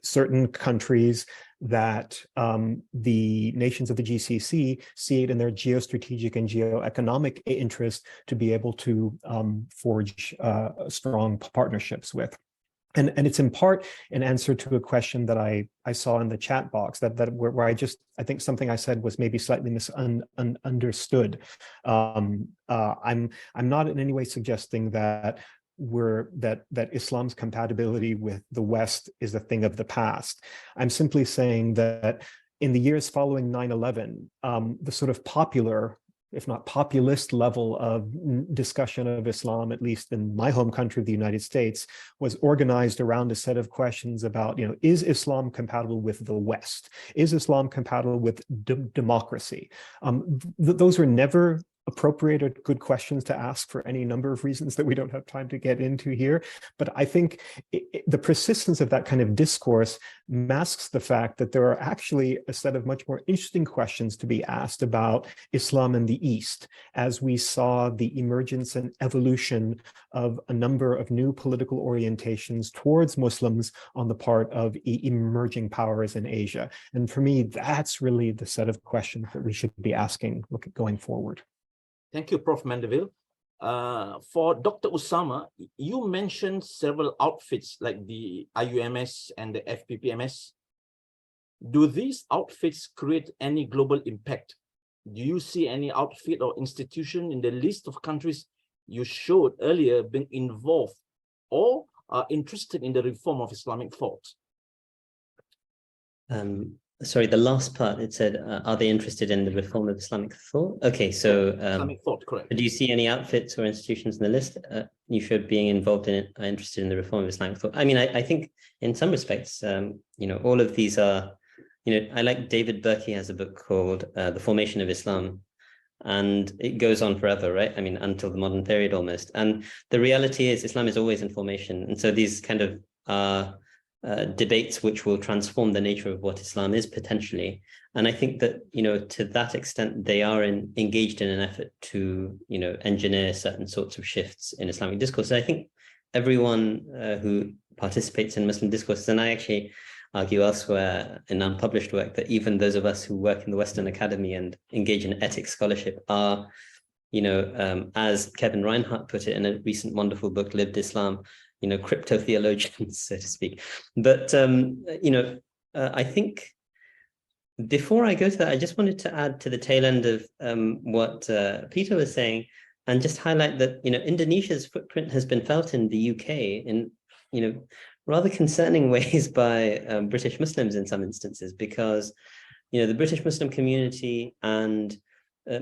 [SPEAKER 2] certain countries that the nations of the GCC see it in their geostrategic and geoeconomic interest to be able to forge strong partnerships with. And it's in part an answer to a question that I saw in the chat box where I think something I said was maybe slightly misunderstood. I'm not in any way suggesting that that Islam's compatibility with the West is a thing of the past. I'm simply saying that in the years following 9/11, the sort of popular, if not populist level of discussion of Islam, at least in my home country of the United States, was organized around a set of questions about, is Islam compatible with the West? Is Islam compatible with democracy? Those were never appropriate or good questions to ask for any number of reasons that we don't have time to get into here. But I think the persistence of that kind of discourse masks the fact that there are actually a set of much more interesting questions to be asked about Islam in the East, as we saw the emergence and evolution of a number of new political orientations towards Muslims on the part of emerging powers in Asia. And for me, that's really the set of questions that we should be asking going forward.
[SPEAKER 1] Thank you, Prof. Mandaville. For Dr. Usaama, you mentioned several outfits like the IUMS and the FPPMS. Do these outfits create any global impact? Do you see any outfit or institution in the list of countries you showed earlier being involved or are interested in the reform of Islamic thought?
[SPEAKER 3] Sorry, the last part, it said, are they interested in the reform of Islamic thought? Okay, so
[SPEAKER 1] Islamic thought, correct.
[SPEAKER 3] Do you see any outfits or institutions in the list you showed being involved in it, are interested in the reform of Islamic thought? I mean, I think in some respects, all of these are, I like David Burkey has a book called The Formation of Islam, and it goes on forever, right? I mean, until the modern period almost. And the reality is Islam is always in formation. And so these kind of debates which will transform the nature of what Islam is potentially. And I think that, to that extent, they are engaged in an effort to, engineer certain sorts of shifts in Islamic discourse. So I think everyone who participates in Muslim discourse, and I actually argue elsewhere in unpublished work that even those of us who work in the Western Academy and engage in ethics scholarship are, as Kevin Reinhart put it in a recent wonderful book, Lived Islam, crypto theologians, so to speak. But, I think before I go to that, I just wanted to add to the tail end of what Peter was saying and just highlight that, Indonesia's footprint has been felt in the UK in, rather concerning ways by British Muslims in some instances, because, the British Muslim community and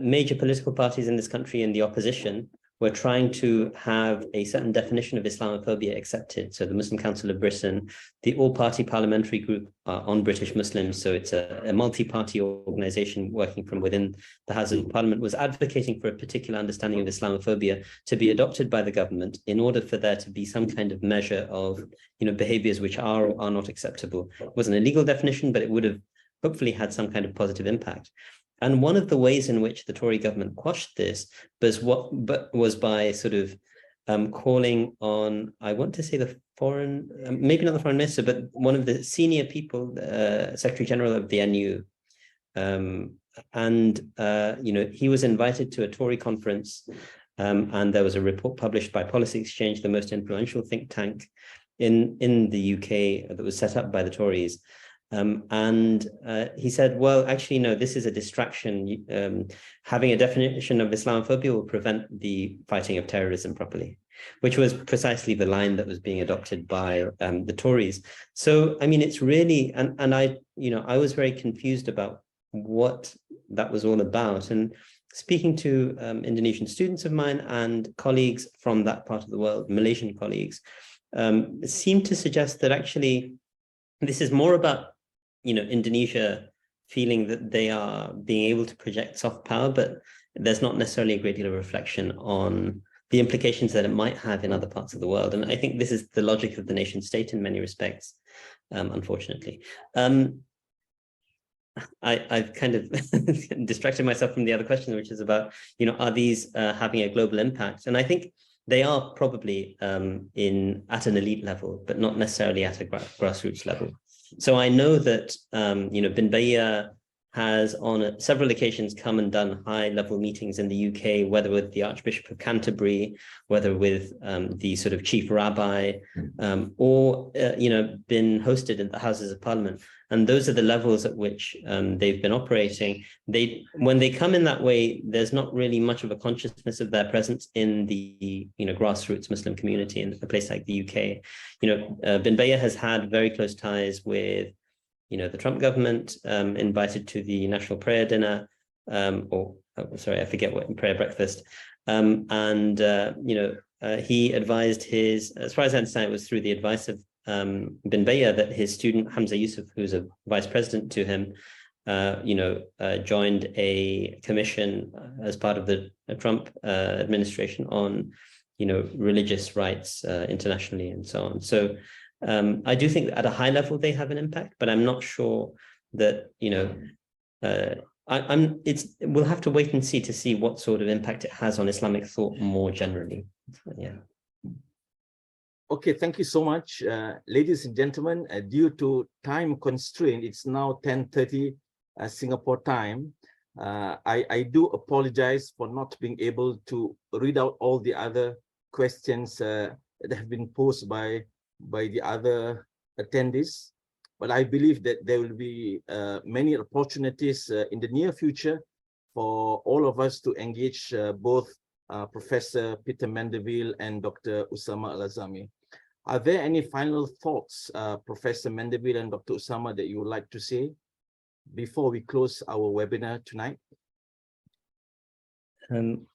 [SPEAKER 3] major political parties in this country in the opposition were trying to have a certain definition of Islamophobia accepted. So the Muslim Council of Britain, the all-party parliamentary group on British Muslims, so it's a multi-party organization working from within the House of Parliament, was advocating for a particular understanding of Islamophobia to be adopted by the government in order for there to be some kind of measure of, behaviors which are or are not acceptable. It wasn't a legal definition, but it would have hopefully had some kind of positive impact. And one of the ways in which the Tory government quashed this was by sort of calling on, I want to say the foreign, maybe not the foreign minister, but one of the senior people, Secretary General of the NU. He was invited to a Tory conference, and there was a report published by Policy Exchange, the most influential think tank in the UK that was set up by the Tories. He said, well, actually, no, this is a distraction. Having a definition of Islamophobia will prevent the fighting of terrorism properly, which was precisely the line that was being adopted by the Tories. So, I mean, it's really, and I was very confused about what that was all about. And speaking to Indonesian students of mine and colleagues from that part of the world, Malaysian colleagues, seem to suggest that actually this is more about, Indonesia feeling that they are being able to project soft power, but there's not necessarily a great deal of reflection on the implications that it might have in other parts of the world. And I think this is the logic of the nation state in many respects, unfortunately. I've kind of distracted myself from the other question, which is about, are these having a global impact? And I think they are probably at an elite level, but not necessarily at a grassroots level. So I know that, Bin Bayyah has on several occasions come and done high-level meetings in the UK, whether with the Archbishop of Canterbury, whether with the sort of chief rabbi, or been hosted in the Houses of Parliament. And those are the levels at which they've been operating. When they come in that way, there's not really much of a consciousness of their presence in the grassroots Muslim community in a place like the UK. Bin Bayyah has had very close ties with the Trump government, invited to the national prayer dinner, I forget what, prayer breakfast. He advised as far as I understand, it was through the advice of Bin Bayyah that his student, Hamza Yusuf, who's a vice president to him, joined a commission as part of the Trump administration on, religious rights internationally and so on. So I do think that at a high level they have an impact, but I'm not sure that we'll have to wait and see what sort of impact it has on Islamic thought more generally. Yeah.
[SPEAKER 1] Okay, thank you so much, ladies and gentlemen. Due to time constraint, it's now 10:30 Singapore time. I do apologize for not being able to read out all the other questions that have been posed by the other attendees, but I believe that there will be many opportunities in the near future for all of us to engage both Professor Peter Mandaville and Dr. Usaama al-Azami. Are there any final thoughts, Professor Mandaville and Dr. Usaama, that you would like to say before we close our webinar tonight?
[SPEAKER 3] I'm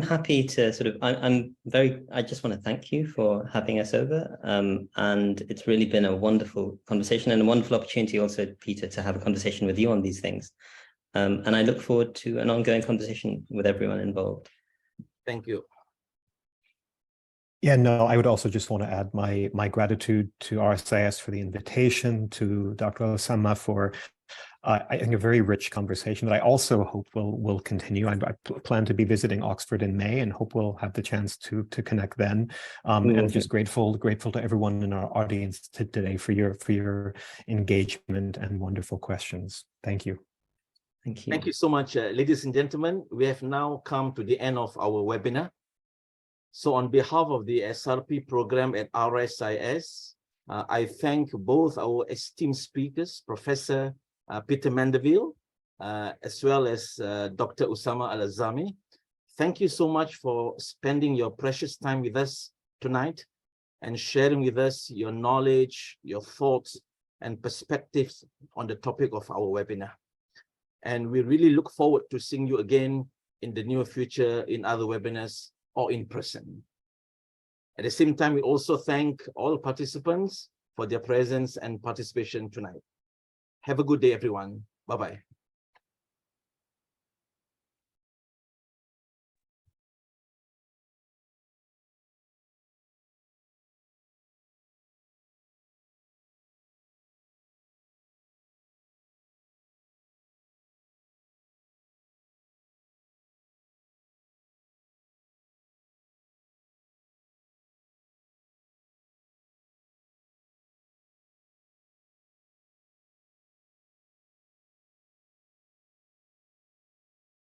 [SPEAKER 3] happy to I just want to thank you for having us over. And it's really been a wonderful conversation and a wonderful opportunity also, Peter, to have a conversation with you on these things. And I look forward to an ongoing conversation with everyone involved.
[SPEAKER 1] Thank you.
[SPEAKER 2] Yeah, no, I would also just want to add my gratitude to RSIS for the invitation, to Dr. Usaama for I think a very rich conversation that I also hope will continue. I plan to be visiting Oxford in May and hope we'll have the chance to connect then. And just grateful to everyone in our audience today for your engagement and wonderful questions. Thank you.
[SPEAKER 3] Thank you.
[SPEAKER 1] Thank you so much, ladies and gentlemen. We have now come to the end of our webinar. So on behalf of the SRP program at RSIS, I thank both our esteemed speakers, Professor Peter Mandaville, as well as Dr. Usaama al-Azami. Thank you so much for spending your precious time with us tonight and sharing with us your knowledge, your thoughts, and perspectives on the topic of our webinar. And we really look forward to seeing you again in the near future in other webinars or in person. At the same time, we also thank all participants for their presence and participation tonight. Have a good day, everyone. Bye-bye.